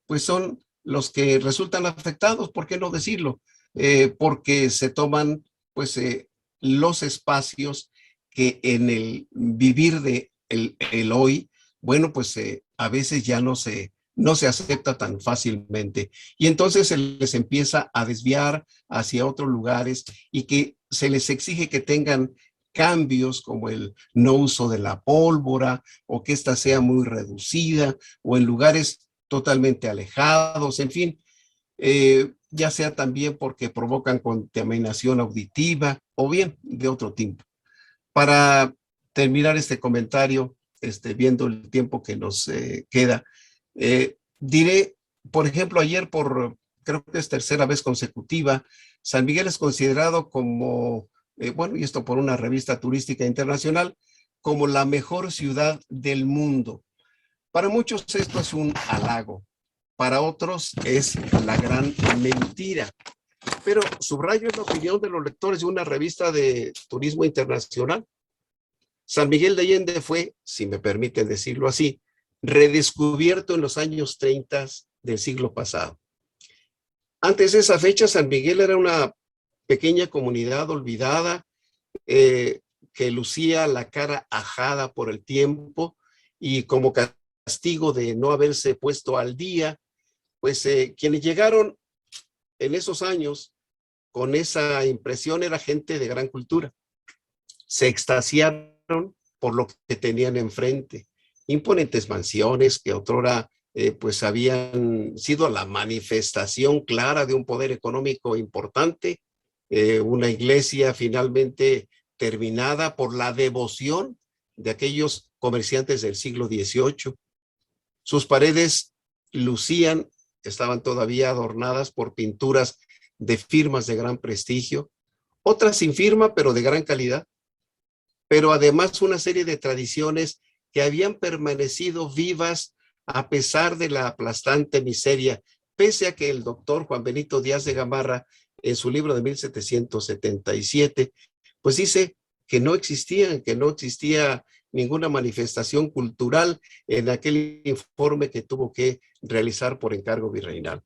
D: pues son los que resultan afectados, ¿por qué no decirlo? Porque se toman pues los espacios que en el vivir de el hoy, bueno, pues a veces ya no se acepta tan fácilmente. Y entonces se les empieza a desviar hacia otros lugares y que se les exige que tengan cambios como el no uso de la pólvora o que ésta sea muy reducida o en lugares totalmente alejados, en fin, ya sea también porque provocan contaminación auditiva o bien de otro tipo. Para terminar este comentario, viendo el tiempo que nos queda, diré, por ejemplo, ayer creo que es tercera vez consecutiva, San Miguel es considerado como, bueno, y esto por una revista turística internacional, como la mejor ciudad del mundo. Para muchos esto es un halago, para otros es la gran mentira. Pero subrayo la opinión de los lectores de una revista de turismo internacional. San Miguel de Allende fue, si me permiten decirlo así, redescubierto en los años 30 del siglo pasado. Antes de esa fecha, San Miguel era una pequeña comunidad olvidada que lucía la cara ajada por el tiempo y como castigo de no haberse puesto al día, pues quienes llegaron en esos años con esa impresión era gente de gran cultura. Se extasiaron por lo que tenían enfrente. Imponentes mansiones que otrora pues habían sido la manifestación clara de un poder económico importante, una iglesia finalmente terminada por la devoción de aquellos comerciantes del siglo XVIII. Sus paredes lucían, estaban todavía adornadas por pinturas de firmas de gran prestigio, otras sin firma pero de gran calidad, pero además una serie de tradiciones que habían permanecido vivas a pesar de la aplastante miseria, pese a que el doctor Juan Benito Díaz de Gamarra, en su libro de 1777, pues dice que no existía ninguna manifestación cultural en aquel informe que tuvo que realizar por encargo virreinal.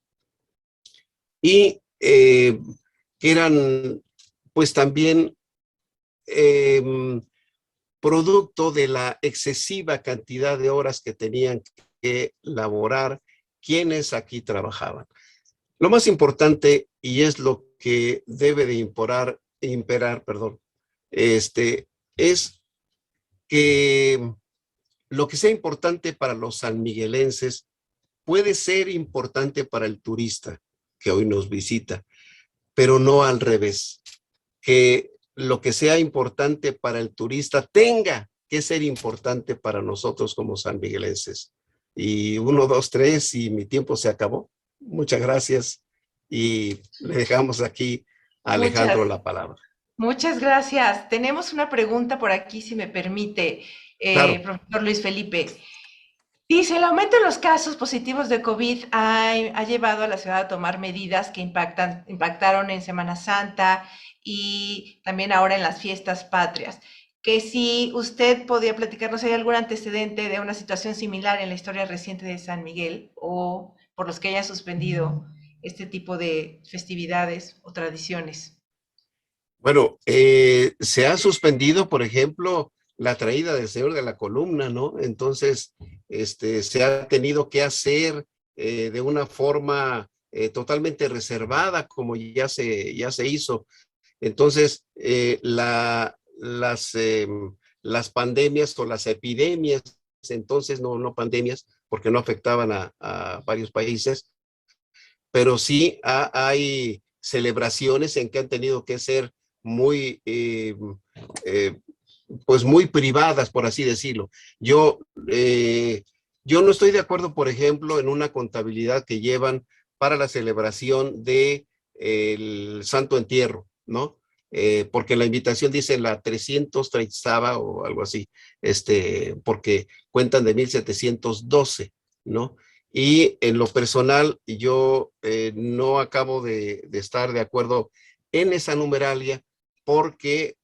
D: Y que eran pues también producto de la excesiva cantidad de horas que tenían que laborar quienes aquí trabajaban. Lo más importante, y es lo que debe de imperar, es que lo que sea importante para los sanmiguelenses puede ser importante para el turista que hoy nos visita, pero no al revés. Que lo que sea importante para el turista tenga que ser importante para nosotros como sanmiguelenses. Y 1, 2, 3, y mi tiempo se acabó. Muchas gracias y le dejamos aquí a Alejandro la palabra.
A: Muchas gracias. Tenemos una pregunta por aquí, si me permite,
D: Claro.
A: profesor Luis Felipe. Dice, el aumento de los casos positivos de COVID ha llevado a la ciudad a tomar medidas que impactaron en Semana Santa y también ahora en las fiestas patrias. Que si usted podía platicarnos, ¿hay algún antecedente de una situación similar en la historia reciente de San Miguel o por los que haya suspendido este tipo de festividades o tradiciones?
D: Bueno, se ha suspendido, por ejemplo, la traída del Señor de la Columna, ¿no? Entonces, se ha tenido que hacer de una forma totalmente reservada, como ya se hizo. Entonces, las pandemias o las epidemias, entonces no pandemias, porque no afectaban a varios países, pero sí hay celebraciones en que han tenido que ser muy, eh, pues muy privadas, por así decirlo. Yo, yo no estoy de acuerdo, por ejemplo, en una contabilidad que llevan para la celebración de el Santo Entierro, ¿no? Porque la invitación dice la 330 o algo así, porque cuentan de 1712, ¿no? Y en lo personal, yo no acabo de estar de acuerdo en esa numeralia porque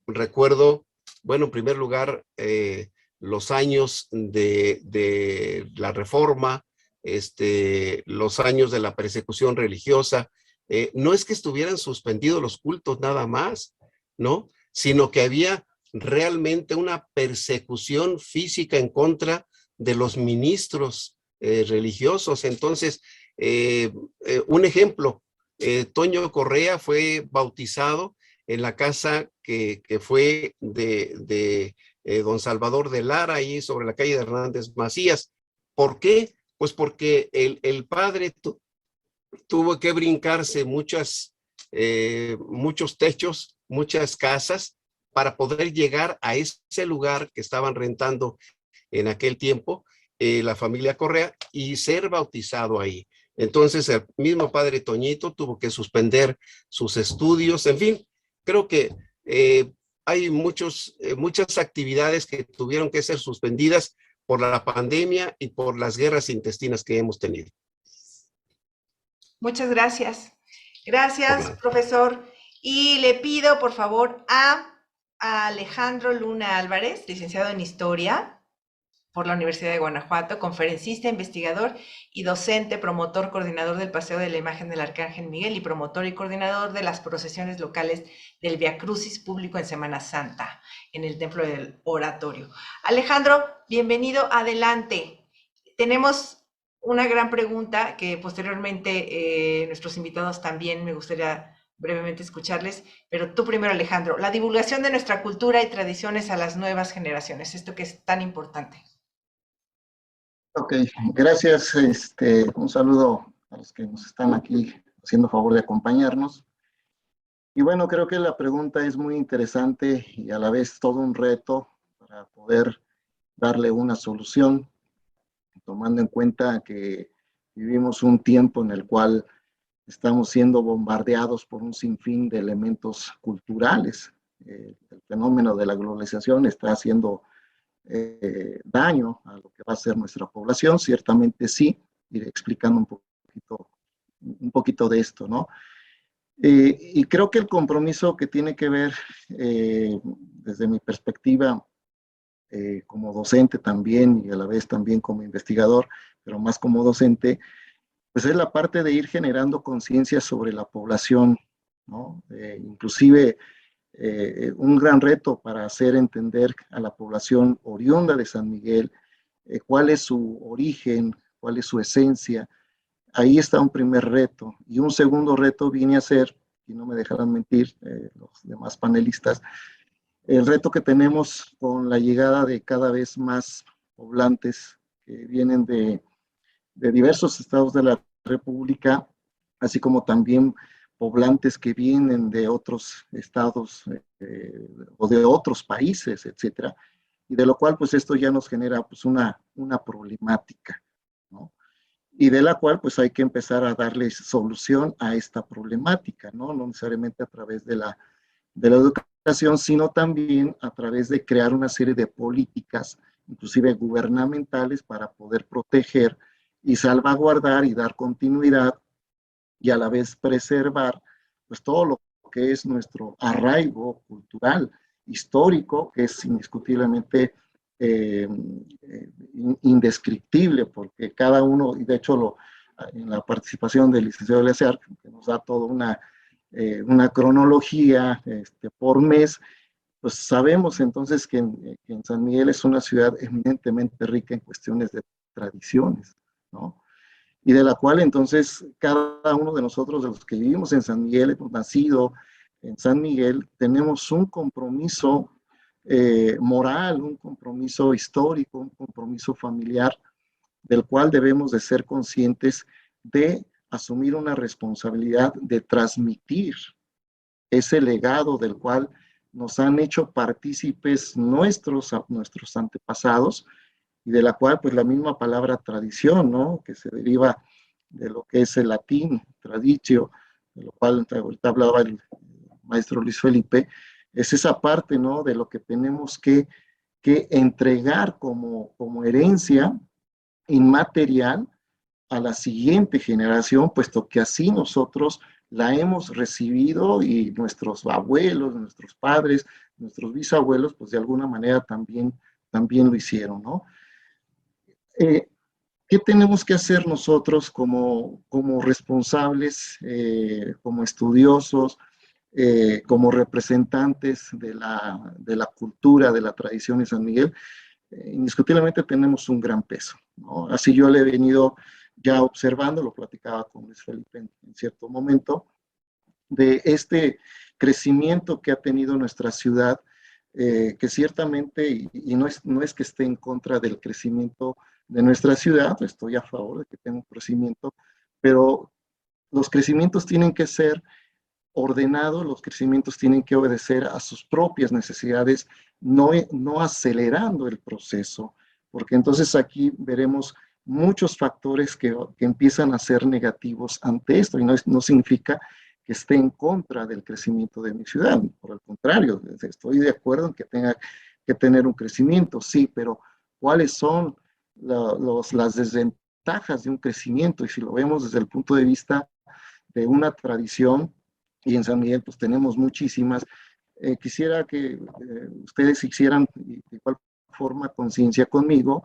D: recuerdo, bueno, en primer lugar, los años de la reforma, los años de la persecución religiosa. No es que estuvieran suspendidos los cultos nada más, ¿no? Sino que había realmente una persecución física en contra de los ministros religiosos. Entonces, un ejemplo, Toño Correa fue bautizado en la casa que fue de don Salvador de Lara, ahí sobre la calle de Hernández Macías. ¿Por qué? Pues porque el padre tuvo que brincarse muchos techos, muchas casas, para poder llegar a ese lugar que estaban rentando en aquel tiempo, la familia Correa, y ser bautizado ahí. Entonces, el mismo padre Toñito tuvo que suspender sus estudios. En fin, creo que hay muchas actividades que tuvieron que ser suspendidas por la pandemia y por las guerras intestinas que hemos tenido.
A: Muchas gracias.
D: Por
A: Gracias,
D: nada.
A: profesor. Y le pido, por favor, a Alejandro Luna Álvarez, licenciado en Historia por la Universidad de Guanajuato, conferencista, investigador y docente, promotor, coordinador del Paseo de la Imagen del Arcángel Miguel y promotor y coordinador de las procesiones locales del Via Crucis público en Semana Santa, en el Templo del Oratorio. Alejandro, bienvenido, adelante. Tenemos una gran pregunta que posteriormente nuestros invitados también me gustaría brevemente escucharles, pero tú primero, Alejandro, la divulgación de nuestra cultura y tradiciones a las nuevas generaciones, esto que es tan importante.
E: Ok, gracias. Un saludo a los que nos están aquí haciendo favor de acompañarnos. Y bueno, creo que la pregunta es muy interesante y a la vez todo un reto para poder darle una solución, tomando en cuenta que vivimos un tiempo en el cual estamos siendo bombardeados por un sinfín de elementos culturales. El fenómeno de la globalización está haciendo daño a lo que va a ser nuestra población, ciertamente sí, iré explicando un poquito de esto, ¿no? Y creo que el compromiso que tiene que ver, desde mi perspectiva, como docente también y a la vez también como investigador, pero más como docente, pues es la parte de ir generando conciencia sobre la población, ¿no? Inclusive un gran reto para hacer entender a la población oriunda de San Miguel cuál es su origen, cuál es su esencia. Ahí está un primer reto. Y un segundo reto viene a ser, y no me dejarán mentir los demás panelistas, el reto que tenemos con la llegada de cada vez más poblantes que vienen de diversos estados de la República, así como también poblantes que vienen de otros estados o de otros países, etcétera, y de lo cual pues esto ya nos genera pues una problemática, ¿no? Y de la cual pues hay que empezar a darle solución a esta problemática, ¿no? No necesariamente a través de la de la educación, sino también a través de crear una serie de políticas, inclusive gubernamentales, para poder proteger y salvaguardar y dar continuidad y a la vez preservar pues todo lo que es nuestro arraigo cultural, histórico, que es indiscutiblemente eh, indescriptible, porque cada uno, y de hecho en la participación del licenciado Eleazar, que nos da toda una cronología por mes, pues sabemos entonces que en San Miguel es una ciudad eminentemente rica en cuestiones de tradiciones, ¿no? Y de la cual entonces cada uno de nosotros, de los que vivimos en San Miguel, hemos nacido en San Miguel, tenemos un compromiso moral, un compromiso histórico, un compromiso familiar, del cual debemos de ser conscientes de asumir una responsabilidad de transmitir ese legado del cual nos han hecho partícipes nuestros antepasados, y de la cual pues la misma palabra tradición, ¿no? Que se deriva de lo que es el latín, traditio, de lo cual ahorita hablaba el maestro Luis Felipe, es esa parte, ¿no? De lo que tenemos que entregar como herencia inmaterial a la siguiente generación, puesto que así nosotros la hemos recibido y nuestros abuelos, nuestros padres, nuestros bisabuelos, pues de alguna manera también lo hicieron, ¿no? ¿Qué tenemos que hacer nosotros como responsables, como estudiosos, como representantes de la cultura, de la tradición de San Miguel? Indiscutiblemente tenemos un gran peso, ¿no? Así yo le he venido ya observando, lo platicaba con Luis Felipe en cierto momento, de este crecimiento que ha tenido nuestra ciudad, que ciertamente, y no es que esté en contra del crecimiento de nuestra ciudad, estoy a favor de que tenga un crecimiento, pero los crecimientos tienen que ser ordenados, los crecimientos tienen que obedecer a sus propias necesidades, no acelerando el proceso, porque entonces aquí veremos muchos factores que empiezan a ser negativos ante esto, y no significa que esté en contra del crecimiento de mi ciudad, por el contrario, estoy de acuerdo en que tenga que tener un crecimiento, sí, pero ¿cuáles son las desventajas de un crecimiento? Y si lo vemos desde el punto de vista de una tradición, y en San Miguel pues tenemos muchísimas, quisiera que ustedes hicieran de igual forma conciencia conmigo,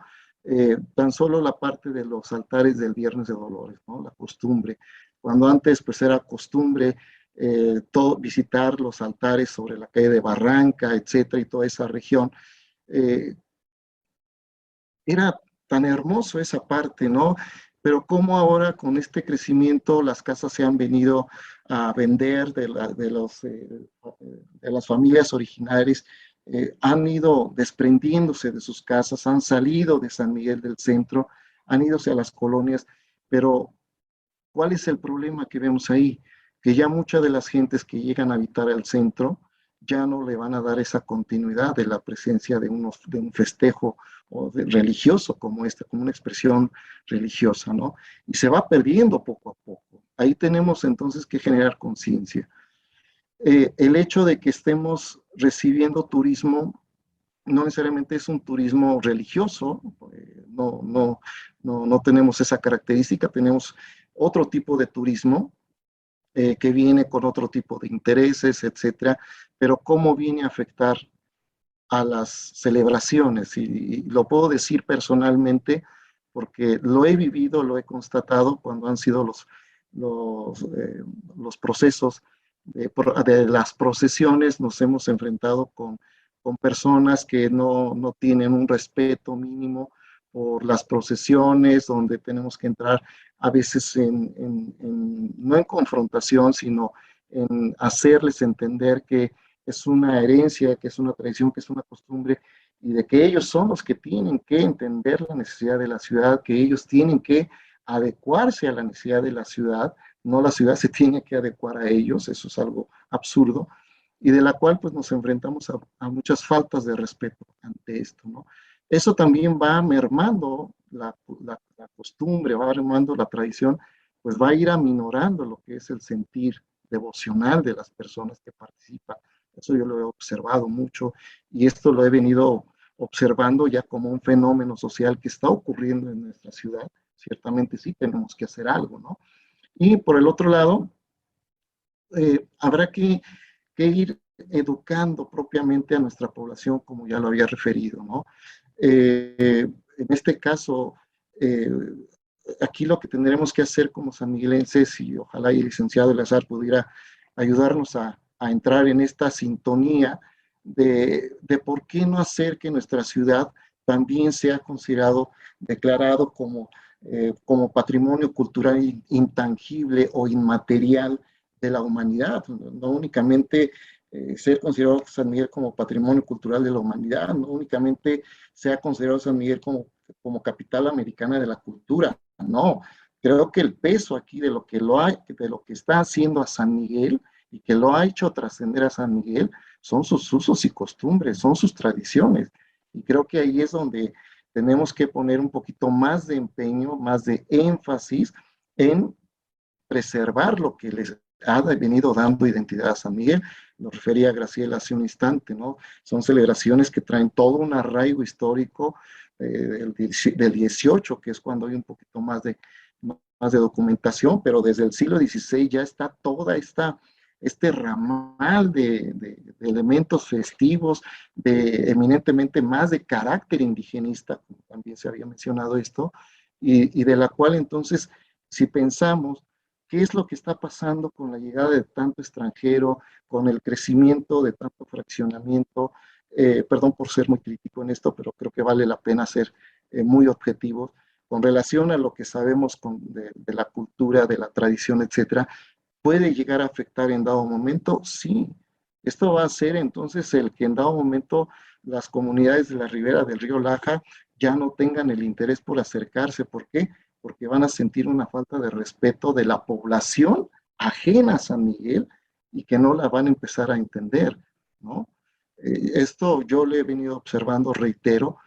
E: tan solo la parte de los altares del Viernes de Dolores, ¿no? La costumbre. Cuando antes pues era costumbre visitar los altares sobre la calle de Barranca, etcétera, y toda esa región, eh, era tan hermoso esa parte, ¿no? Pero cómo ahora con este crecimiento las casas se han venido a vender de las familias originarias, han ido desprendiéndose de sus casas, han salido de San Miguel del Centro, han ido a las colonias, pero ¿cuál es el problema que vemos ahí? Que ya muchas de las gentes que llegan a habitar el centro ya no le van a dar esa continuidad de la presencia de un festejo religioso como como una expresión religiosa, ¿no? Y se va perdiendo poco a poco. Ahí tenemos entonces que generar conciencia. El hecho de que estemos recibiendo turismo no necesariamente es un turismo religioso, no tenemos esa característica, tenemos otro tipo de turismo que viene con otro tipo de intereses, etcétera, pero cómo viene a afectar a las celebraciones, y lo puedo decir personalmente porque lo he vivido, lo he constatado cuando han sido los procesos de las procesiones. Nos hemos enfrentado con personas que no tienen un respeto mínimo por las procesiones, donde tenemos que entrar a veces no en confrontación, sino en hacerles entender que es una herencia, que es una tradición, que es una costumbre, y de que ellos son los que tienen que entender la necesidad de la ciudad, que ellos tienen que adecuarse a la necesidad de la ciudad, no la ciudad se tiene que adecuar a ellos, eso es algo absurdo, y de la cual pues nos enfrentamos a muchas faltas de respeto ante esto, ¿no? Eso también va mermando la costumbre, va mermando la tradición, pues va a ir aminorando lo que es el sentir devocional de las personas que participan Eso yo lo he observado mucho y esto lo he venido observando ya como un fenómeno social que está ocurriendo en nuestra ciudad. Ciertamente sí tenemos que hacer algo, ¿no? Y por el otro lado, habrá que ir educando propiamente a nuestra población, como ya lo había referido, ¿no? En este caso, eh, aquí lo que tendremos que hacer como sanmiguelenses, y ojalá el licenciado Eleazar pudiera ayudarnos a entrar en esta sintonía de por qué no hacer que nuestra ciudad también sea considerado, declarado como patrimonio cultural intangible o inmaterial de la humanidad, no únicamente ser considerado San Miguel como patrimonio cultural de la humanidad, no únicamente sea considerado San Miguel como capital americana de la cultura, no. Creo que el peso aquí de lo que está haciendo a San Miguel y que lo ha hecho trascender a San Miguel son sus usos y costumbres, son sus tradiciones. Y creo que ahí es donde tenemos que poner un poquito más de empeño, más de énfasis en preservar lo que les ha venido dando identidad a San Miguel. Lo refería Graciela hace un instante, ¿no? Son celebraciones que traen todo un arraigo histórico del 18, que es cuando hay un poquito más de documentación, pero desde el siglo XVI ya está toda este ramal de elementos festivos, eminentemente más de carácter indigenista, como también se había mencionado esto, y de la cual entonces, si pensamos qué es lo que está pasando con la llegada de tanto extranjero, con el crecimiento de tanto fraccionamiento, perdón por ser muy crítico en esto, pero creo que vale la pena ser muy objetivos, con relación a lo que sabemos de la cultura, de la tradición, etcétera, ¿puede llegar a afectar en dado momento? Sí. Esto va a ser entonces el que en dado momento las comunidades de la ribera del río Laja ya no tengan el interés por acercarse. ¿Por qué? Porque van a sentir una falta de respeto de la población ajena a San Miguel y que no la van a empezar a entender, ¿no? Esto yo lo he venido observando, reitero,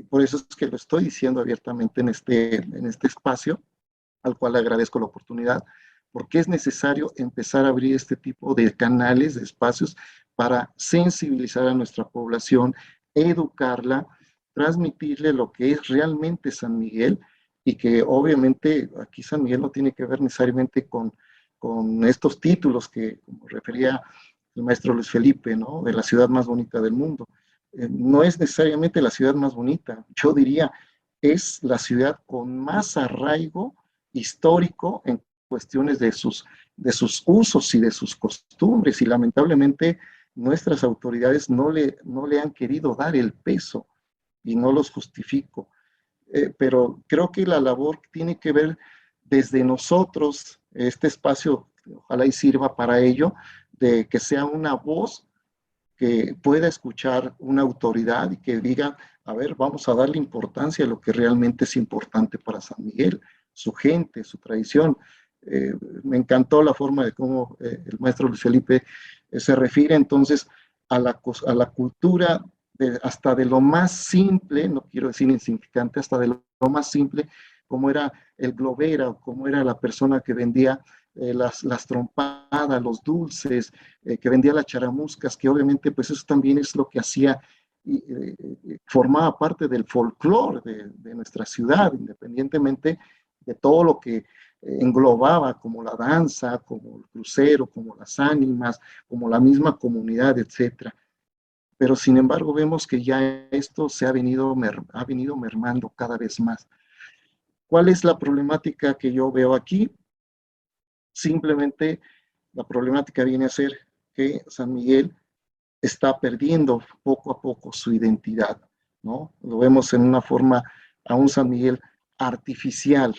E: por eso es que lo estoy diciendo abiertamente en este espacio, al cual agradezco la oportunidad, porque es necesario empezar a abrir este tipo de canales, de espacios, para sensibilizar a nuestra población, educarla, transmitirle lo que es realmente San Miguel y que obviamente aquí San Miguel no tiene que ver necesariamente con estos títulos que, como refería el maestro Luis Felipe, ¿no? De la ciudad más bonita del mundo. No es necesariamente la ciudad más bonita, yo diría, es la ciudad con más arraigo histórico en cuestiones de sus usos y de sus costumbres, y lamentablemente nuestras autoridades no le han querido dar el peso, y no los justifico. Pero creo que la labor tiene que ver desde nosotros, este espacio, ojalá y sirva para ello, de que sea una voz que pueda escuchar una autoridad y que diga, a ver, vamos a darle importancia a lo que realmente es importante para San Miguel, su gente, su tradición. Me encantó la forma de cómo el maestro Luis Felipe se refiere entonces a la cultura hasta de lo más simple, no quiero decir insignificante, hasta de lo más simple, como era el globera, como era la persona que vendía las trompadas, los dulces, que vendía las charamuscas, que obviamente pues eso también es lo que hacía, formaba parte del folclore de nuestra ciudad, independientemente de todo lo que englobaba, como la danza, como el crucero, como las ánimas, como la misma comunidad, etcétera. Pero sin embargo vemos que ya esto ha venido mermando cada vez más. ¿Cuál es la problemática que yo veo aquí? Simplemente la problemática viene a ser que San Miguel está perdiendo poco a poco su identidad, ¿no? Lo vemos en una forma a un San Miguel artificial,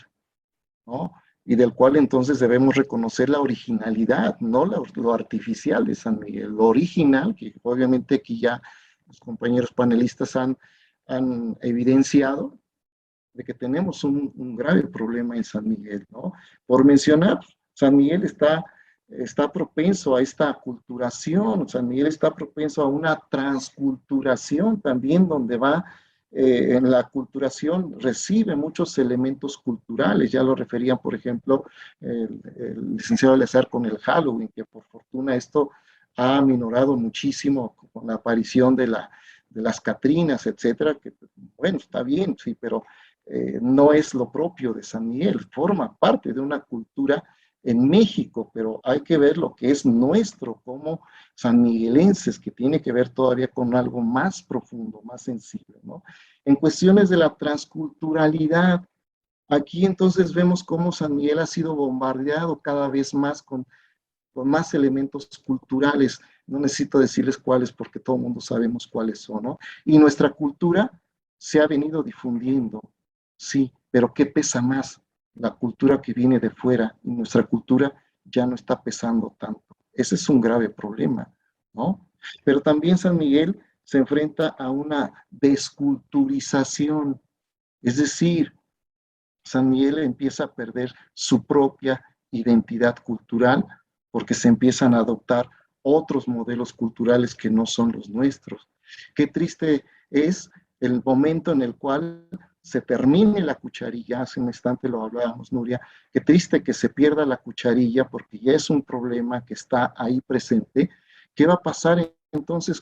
E: ¿no? Y del cual entonces debemos reconocer la originalidad, no lo artificial de San Miguel, lo original, que obviamente aquí ya los compañeros panelistas han evidenciado, de que tenemos un grave problema en San Miguel, ¿no? Por mencionar, San Miguel está propenso a esta aculturación, San Miguel está propenso a una transculturación también, donde va en la aculturación, recibe muchos elementos culturales, ya lo referían, por ejemplo, el licenciado Eleazar con el Halloween, que por fortuna esto ha aminorado muchísimo con la aparición de las Catrinas, etcétera, que bueno, está bien, sí, pero no es lo propio de San Miguel, forma parte de una cultura en México, pero hay que ver lo que es nuestro como sanmiguelenses, que tiene que ver todavía con algo más profundo, más sensible, ¿no? En cuestiones de la transculturalidad, aquí entonces vemos cómo San Miguel ha sido bombardeado cada vez más con más elementos culturales. No necesito decirles cuáles porque todo el mundo sabemos cuáles son, ¿no? Y nuestra cultura se ha venido difundiendo, sí, pero ¿qué pesa más? La cultura que viene de fuera y nuestra cultura ya no está pesando tanto. Ese es un grave problema, ¿no? Pero también San Miguel se enfrenta a una desculturización, es decir, San Miguel empieza a perder su propia identidad cultural porque se empiezan a adoptar otros modelos culturales que no son los nuestros. Qué triste es el momento en el cual se termine la cucharilla, hace un instante lo hablábamos, Nuria, qué triste que se pierda la cucharilla porque ya es un problema que está ahí presente. ¿Qué va a pasar entonces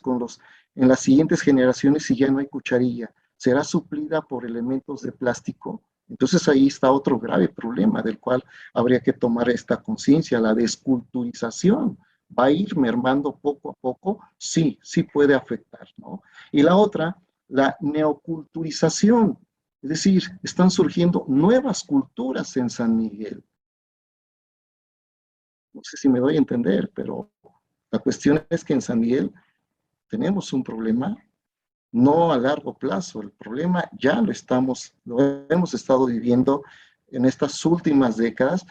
E: en las siguientes generaciones si ya no hay cucharilla? ¿Será suplida por elementos de plástico? Entonces ahí está otro grave problema del cual habría que tomar esta conciencia, la desculturización. ¿Va a ir mermando poco a poco? Sí, sí puede afectar, ¿no? Y la otra, la neoculturización, es decir, están surgiendo nuevas culturas en San Miguel. No sé si me doy a entender, pero la cuestión es que en San Miguel tenemos un problema no a largo plazo. El problema ya lo hemos estado viviendo en estas últimas décadas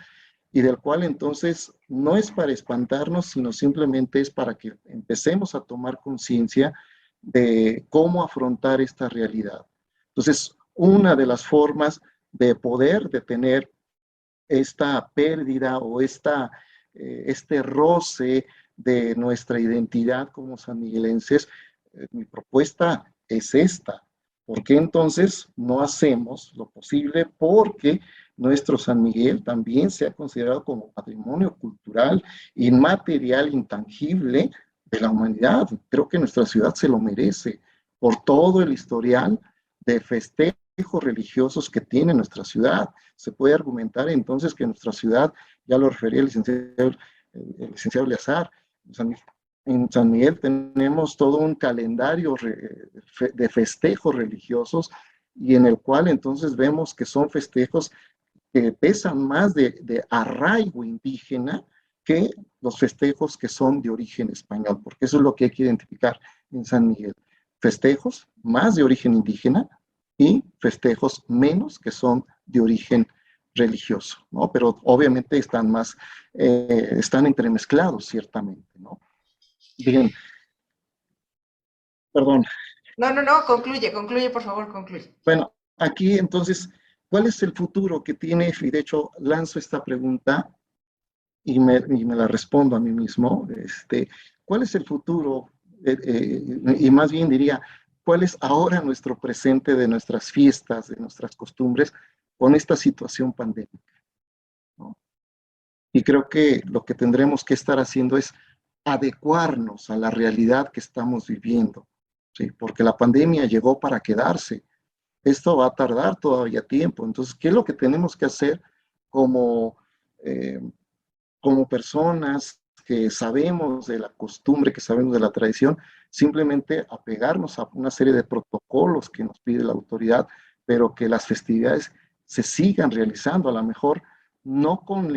E: y del cual entonces no es para espantarnos, sino simplemente es para que empecemos a tomar conciencia de cómo afrontar esta realidad. Entonces, una de las formas de poder detener esta pérdida o este roce de nuestra identidad como sanmiguelenses, mi propuesta es esta. ¿Por qué entonces no hacemos lo posible porque nuestro San Miguel también sea considerado como patrimonio cultural, inmaterial, intangible de la humanidad? Creo que nuestra ciudad se lo merece por todo el historial de festejos religiosos que tiene nuestra ciudad. Se puede argumentar entonces que nuestra ciudad, ya lo refería el licenciado Eleazar, en San Miguel tenemos todo un calendario de festejos religiosos y en el cual entonces vemos que son festejos que pesan más de arraigo indígena que los festejos que son de origen español, porque eso es lo que hay que identificar en San Miguel. Festejos más de origen indígena y festejos menos que son de origen religioso, ¿no? Pero obviamente están entremezclados ciertamente, ¿no? Bien, perdón.
A: No, concluye, por favor, concluye.
E: Bueno, aquí entonces, ¿cuál es el futuro que tiene? Y de hecho, lanzo esta pregunta y me la respondo a mí mismo. ¿Cuál es el futuro? Y más bien diría, ¿cuál es ahora nuestro presente de nuestras fiestas, de nuestras costumbres con esta situación pandémica, ¿no? Y creo que lo que tendremos que estar haciendo es adecuarnos a la realidad que estamos viviendo, ¿sí? Porque la pandemia llegó para quedarse. Esto va a tardar todavía tiempo. Entonces, ¿qué es lo que tenemos que hacer como, eh, como personas que sabemos de la costumbre, que sabemos de la tradición? Simplemente apegarnos a una serie de protocolos que nos pide la autoridad, pero que las festividades se sigan realizando, a lo mejor no con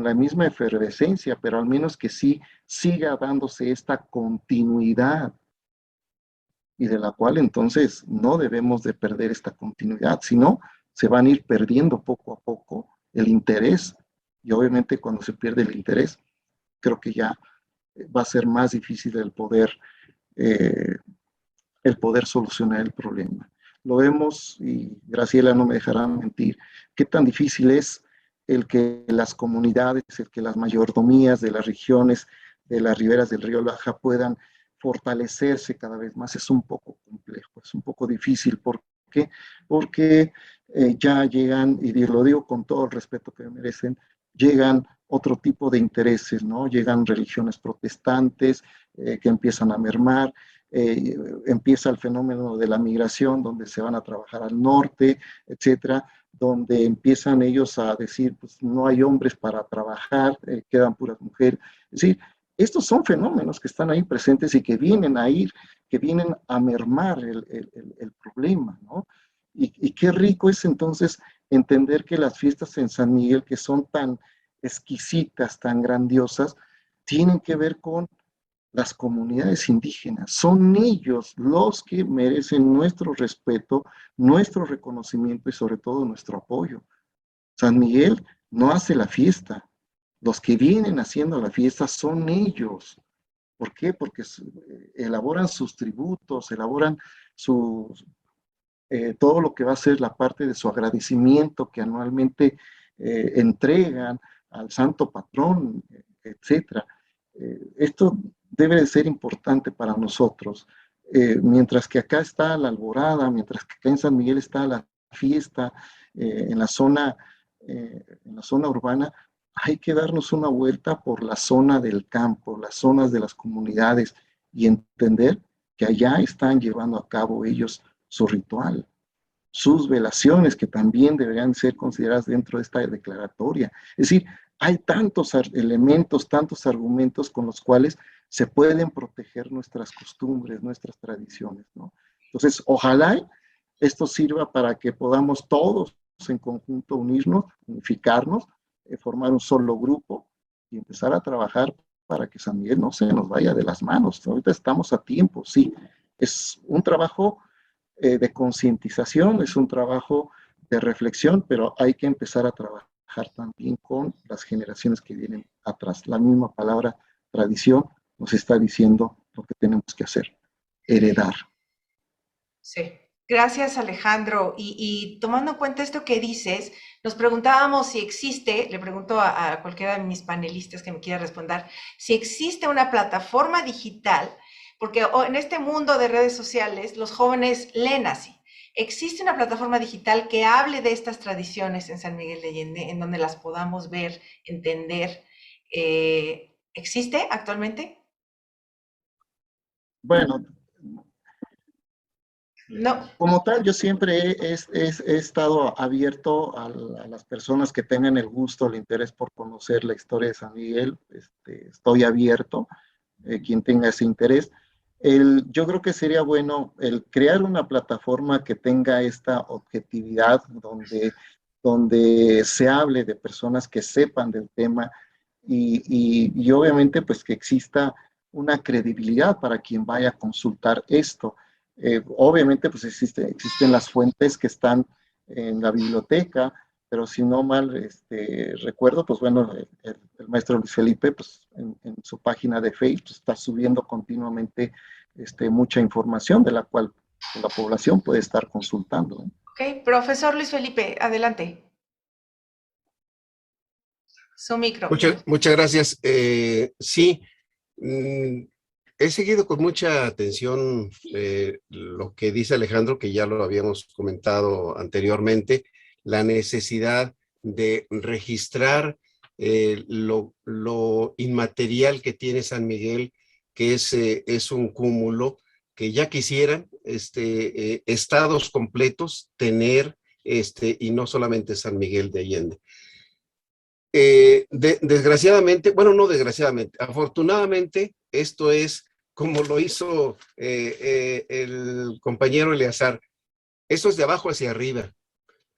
E: la misma efervescencia, pero al menos que sí siga dándose esta continuidad y de la cual entonces no debemos de perder esta continuidad, sino se van a ir perdiendo poco a poco el interés y obviamente cuando se pierde el interés, creo que ya va a ser más difícil eh, el poder solucionar el problema. Lo vemos, y Graciela no me dejará mentir, qué tan difícil es el que las comunidades, el que las mayordomías de las regiones, de las riberas del río Laja puedan fortalecerse cada vez más. Es un poco complejo, es un poco difícil. ¿Por qué? Porque ya llegan, y lo digo con todo el respeto que merecen, llegan otro tipo de intereses, ¿no? Llegan religiones protestantes que empiezan a mermar, empieza el fenómeno de la migración, donde se van a trabajar al norte, etcétera, donde empiezan ellos a decir, pues no hay hombres para trabajar, quedan puras mujeres. Es decir, estos son fenómenos que están ahí presentes y que vienen a ir, que vienen a mermar el problema, ¿no? Y qué rico es entonces entender que las fiestas en San Miguel, que son tan exquisitas, tan grandiosas, tienen que ver con las comunidades indígenas. Son ellos los que merecen nuestro respeto, nuestro reconocimiento y sobre todo nuestro apoyo. San Miguel no hace la fiesta. Los que vienen haciendo la fiesta son ellos. ¿Por qué? Porque elaboran sus tributos, elaboran todo lo que va a ser la parte de su agradecimiento que anualmente entregan al santo patrón, etcétera. Esto debe de ser importante para nosotros. Mientras que acá está la alborada, mientras que acá en San Miguel está la fiesta, en la zona urbana, hay que darnos una vuelta por la zona del campo, las zonas de las comunidades y entender que allá están llevando a cabo ellos su ritual, sus velaciones que también deberían ser consideradas dentro de esta declaratoria. Es decir, hay tantos elementos, tantos argumentos con los cuales se pueden proteger nuestras costumbres, nuestras tradiciones, ¿no? Entonces, ojalá esto sirva para que podamos todos en conjunto unirnos, unificarnos, formar un solo grupo y empezar a trabajar para que San Miguel no se nos vaya de las manos. Ahorita estamos a tiempo, sí. Es un trabajo de concientización, es un trabajo de reflexión, pero hay que empezar a trabajar también con las generaciones que vienen atrás. La misma palabra tradición nos está diciendo lo que tenemos que hacer, heredar.
A: Sí. Gracias, Alejandro. Y tomando en cuenta esto que dices, nos preguntábamos si existe, le pregunto a cualquiera de mis panelistas que me quiera responder, si existe una plataforma digital, porque en este mundo de redes sociales los jóvenes leen así. ¿Existe una plataforma digital que hable de estas tradiciones en San Miguel de Allende, en donde las podamos ver, entender? ¿Existe actualmente?
E: Bueno,
A: No.
E: como tal, yo siempre he estado abierto a las personas que tengan el gusto, el interés por conocer la historia de San Miguel. Estoy abierto, quien tenga ese interés. Yo creo que sería bueno el crear una plataforma que tenga esta objetividad, donde se hable de personas que sepan del tema y obviamente pues que exista una credibilidad para quien vaya a consultar esto. Obviamente, pues existen las fuentes que están en la biblioteca, pero si no mal recuerdo, pues bueno, el maestro Luis Felipe, pues en su página de Facebook pues, está subiendo continuamente mucha información de la cual la población puede estar consultando, ¿no?
A: Ok, profesor Luis Felipe, adelante. Su micro.
D: Muchas gracias. Sí, mm, he seguido con mucha atención lo que dice Alejandro, que ya lo habíamos comentado anteriormente, la necesidad de registrar lo inmaterial que tiene San Miguel, que es un cúmulo que ya quisieran estados completos tener, y no solamente San Miguel de Allende. Desgraciadamente, bueno, no desgraciadamente, afortunadamente, esto es como lo hizo el compañero Eleazar, eso es de abajo hacia arriba.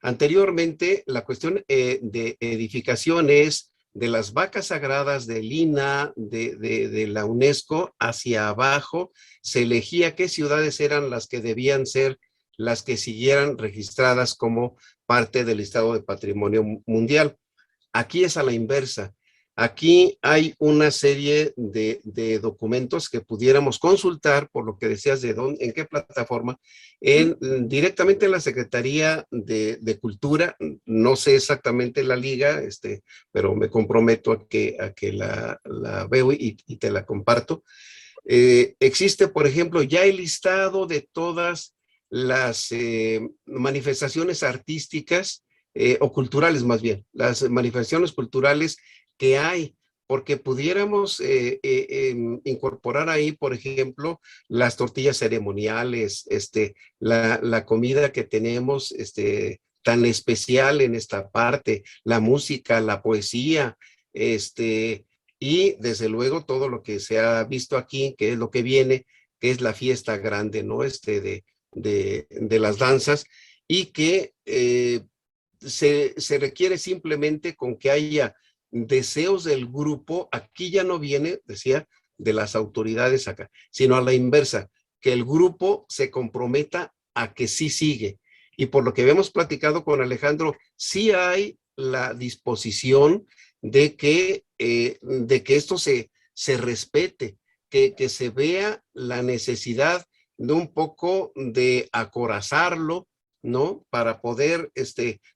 D: Anteriormente, la cuestión de edificación es de las vacas sagradas del INAH, de la UNESCO, hacia abajo, se elegía qué ciudades eran las que debían ser las que siguieran registradas como parte del listado de patrimonio mundial. Aquí es a la inversa. Aquí hay una serie de documentos que pudiéramos consultar, por lo que decías de dónde, en qué plataforma, directamente en la Secretaría de Cultura, no sé exactamente la liga, pero me comprometo a que la veo y te la comparto. Existe, por ejemplo, ya el listado de todas las manifestaciones artísticas o culturales más bien, las manifestaciones culturales que hay, porque pudiéramos incorporar ahí, por ejemplo, las tortillas ceremoniales, la comida que tenemos, tan especial en esta parte, la música, la poesía, y desde luego todo lo que se ha visto aquí, que es lo que viene, que es la fiesta grande, ¿no? De las danzas, y que se requiere simplemente con que haya deseos del grupo. Aquí ya no viene, decía, de las autoridades acá, sino a la inversa, que el grupo se comprometa a que sí sigue. Y por lo que hemos platicado con Alejandro, sí hay la disposición de que esto se respete, que se vea la necesidad de un poco de acorazarlo, ¿no? Para poder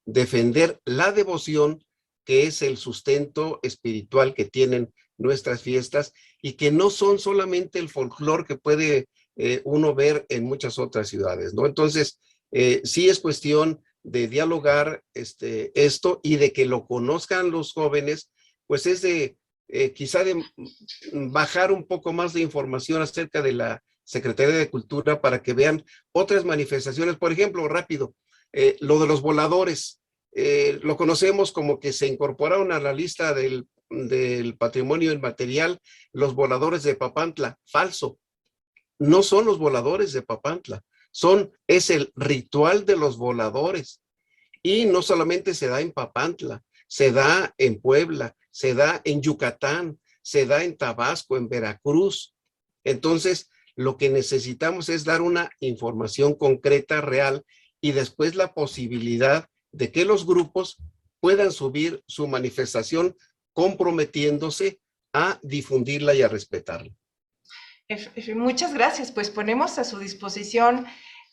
D: defender la devoción, que es el sustento espiritual que tienen nuestras fiestas y que no son solamente el folclore que puede uno ver en muchas otras ciudades, ¿no? Entonces, sí es cuestión de dialogar esto y de que lo conozcan los jóvenes, pues es de quizá de bajar un poco más de información acerca de la Secretaría de Cultura para que vean otras manifestaciones. Por ejemplo, rápido, lo de los voladores, lo conocemos como que se incorporaron a la lista del patrimonio inmaterial los voladores de Papantla. Falso, no son los voladores de Papantla, es el ritual de los voladores. Y no solamente se da en Papantla, se da en Puebla, se da en Yucatán, se da en Tabasco, en Veracruz. Entonces, lo que necesitamos es dar una información concreta, real, y después la posibilidad de que los grupos puedan subir su manifestación comprometiéndose a difundirla y a respetarla.
A: Muchas gracias, pues ponemos a su disposición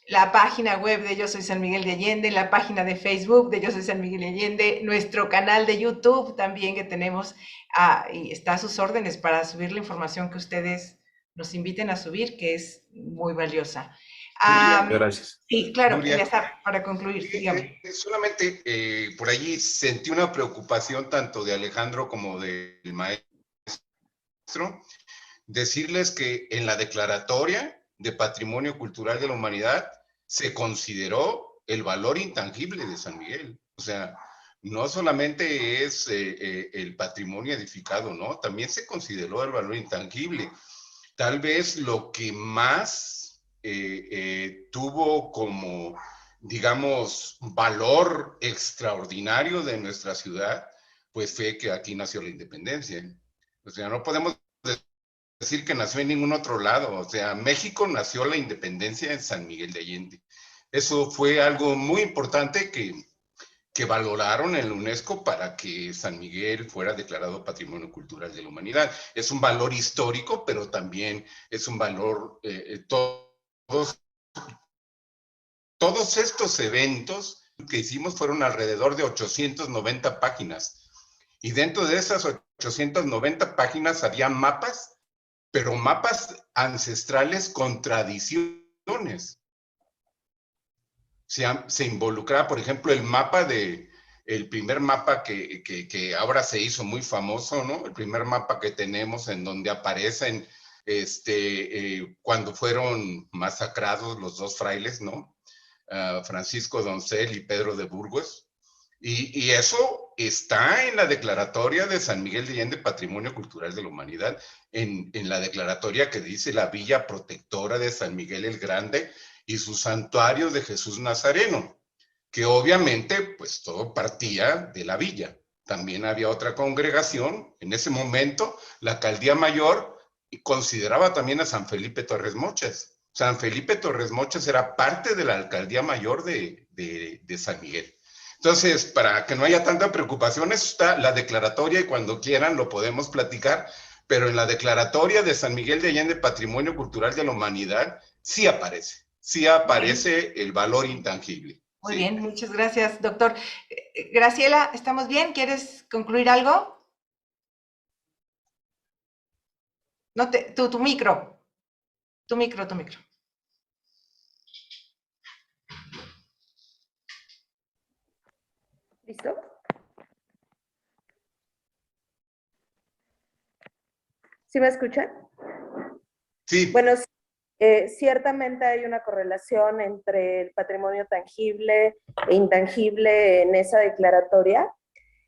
A: la página web de Yo Soy San Miguel de Allende, la página de Facebook de Yo Soy San Miguel de Allende, nuestro canal de YouTube también que tenemos, y está a sus órdenes para subir la información que ustedes nos inviten a subir, que es muy valiosa.
D: Gracias.
A: Sí, claro,
B: Nuria,
A: ya está, para concluir, dígame.
B: solamente por allí sentí una preocupación tanto de Alejandro como del maestro, decirles que en la declaratoria de Patrimonio Cultural de la Humanidad se consideró el valor intangible de San Miguel. O sea, no solamente es el patrimonio edificado, ¿no? También se consideró el valor intangible. Tal vez lo que más tuvo como, digamos, valor extraordinario de nuestra ciudad, pues fue que aquí nació la independencia. O sea, no podemos decir que nació en ningún otro lado. O sea, México nació la independencia en San Miguel de Allende. Eso fue algo muy importante que valoraron en la UNESCO para que San Miguel fuera declarado Patrimonio Cultural de la Humanidad. Es un valor histórico, pero también es un valor, todos estos eventos que hicimos fueron alrededor de 890 páginas. Y dentro de esas 890 páginas había mapas, pero mapas ancestrales con tradiciones. Se involucraba, por ejemplo, el primer mapa que ahora se hizo muy famoso, ¿no? El primer mapa que tenemos en donde aparecen cuando fueron masacrados los dos frailes, ¿no? Francisco Doncel y Pedro de Burgos. Y eso está en la declaratoria de San Miguel de Allende, Patrimonio Cultural de la Humanidad, en la declaratoria que dice la Villa Protectora de San Miguel el Grande y su santuario de Jesús Nazareno, que obviamente pues todo partía de la villa. También había otra congregación, en ese momento la Alcaldía Mayor consideraba también a San Felipe Torres Mochas. San Felipe Torres Mochas era parte de la Alcaldía Mayor de San Miguel. Entonces, para que no haya tanta preocupación, eso está la declaratoria y cuando quieran lo podemos platicar, pero en la declaratoria de San Miguel de Allende, Patrimonio Cultural de la Humanidad, sí aparece el valor intangible.
A: Muy
B: ¿sí?
A: bien, muchas gracias, doctor. Graciela, ¿estamos bien? ¿Quieres concluir algo? No tu micro. Tu micro.
C: ¿Listo? ¿Sí me escuchan?
B: Sí,
C: Bueno, ciertamente hay una correlación entre el patrimonio tangible e intangible en esa declaratoria.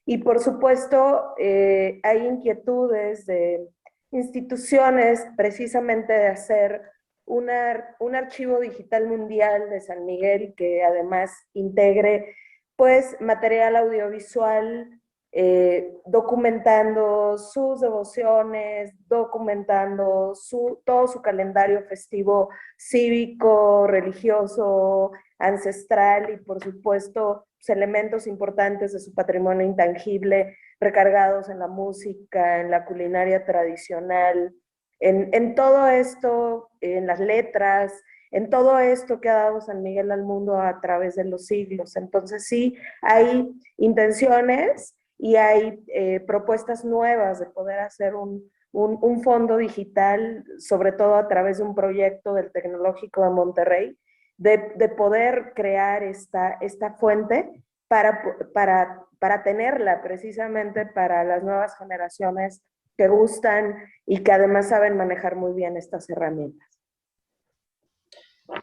C: Y por supuesto, hay inquietudes de instituciones precisamente de hacer un archivo digital mundial de San Miguel que además integre pues material audiovisual, documentando sus devociones, documentando todo su calendario festivo cívico, religioso, ancestral y por supuesto elementos importantes de su patrimonio intangible recargados en la música, en la culinaria tradicional, en todo esto, en las letras, en todo esto que ha dado San Miguel al mundo a través de los siglos. Entonces sí, hay intenciones y hay propuestas nuevas de poder hacer un fondo digital, sobre todo a través de un proyecto del Tecnológico de Monterrey, de poder crear esta fuente para tenerla precisamente para las nuevas generaciones que gustan y que además saben manejar muy bien estas herramientas.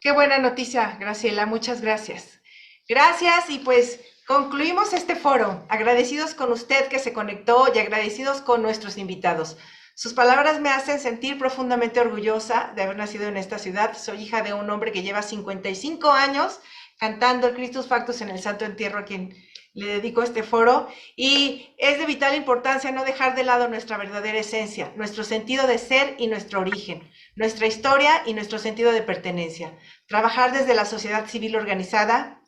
A: Qué buena noticia, Graciela, muchas gracias. Gracias y pues concluimos este foro. Agradecidos con usted que se conectó y agradecidos con nuestros invitados. Sus palabras me hacen sentir profundamente orgullosa de haber nacido en esta ciudad. Soy hija de un hombre que lleva 55 años cantando el Christus Factus en el Santo Entierro, a quien le dedico este foro, y es de vital importancia no dejar de lado nuestra verdadera esencia, nuestro sentido de ser y nuestro origen, nuestra historia y nuestro sentido de pertenencia. Trabajar desde la sociedad civil organizada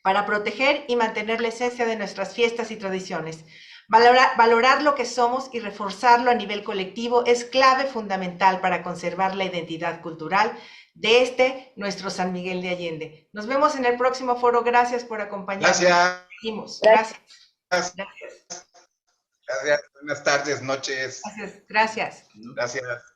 A: para proteger y mantener la esencia de nuestras fiestas y tradiciones. Valorar lo que somos y reforzarlo a nivel colectivo es clave fundamental para conservar la identidad cultural de nuestro San Miguel de Allende. Nos vemos en el próximo foro. Gracias por acompañarnos.
B: gracias.
A: Seguimos. Gracias. Gracias.
B: Gracias. Buenas tardes, noches.
A: Gracias.
B: Gracias.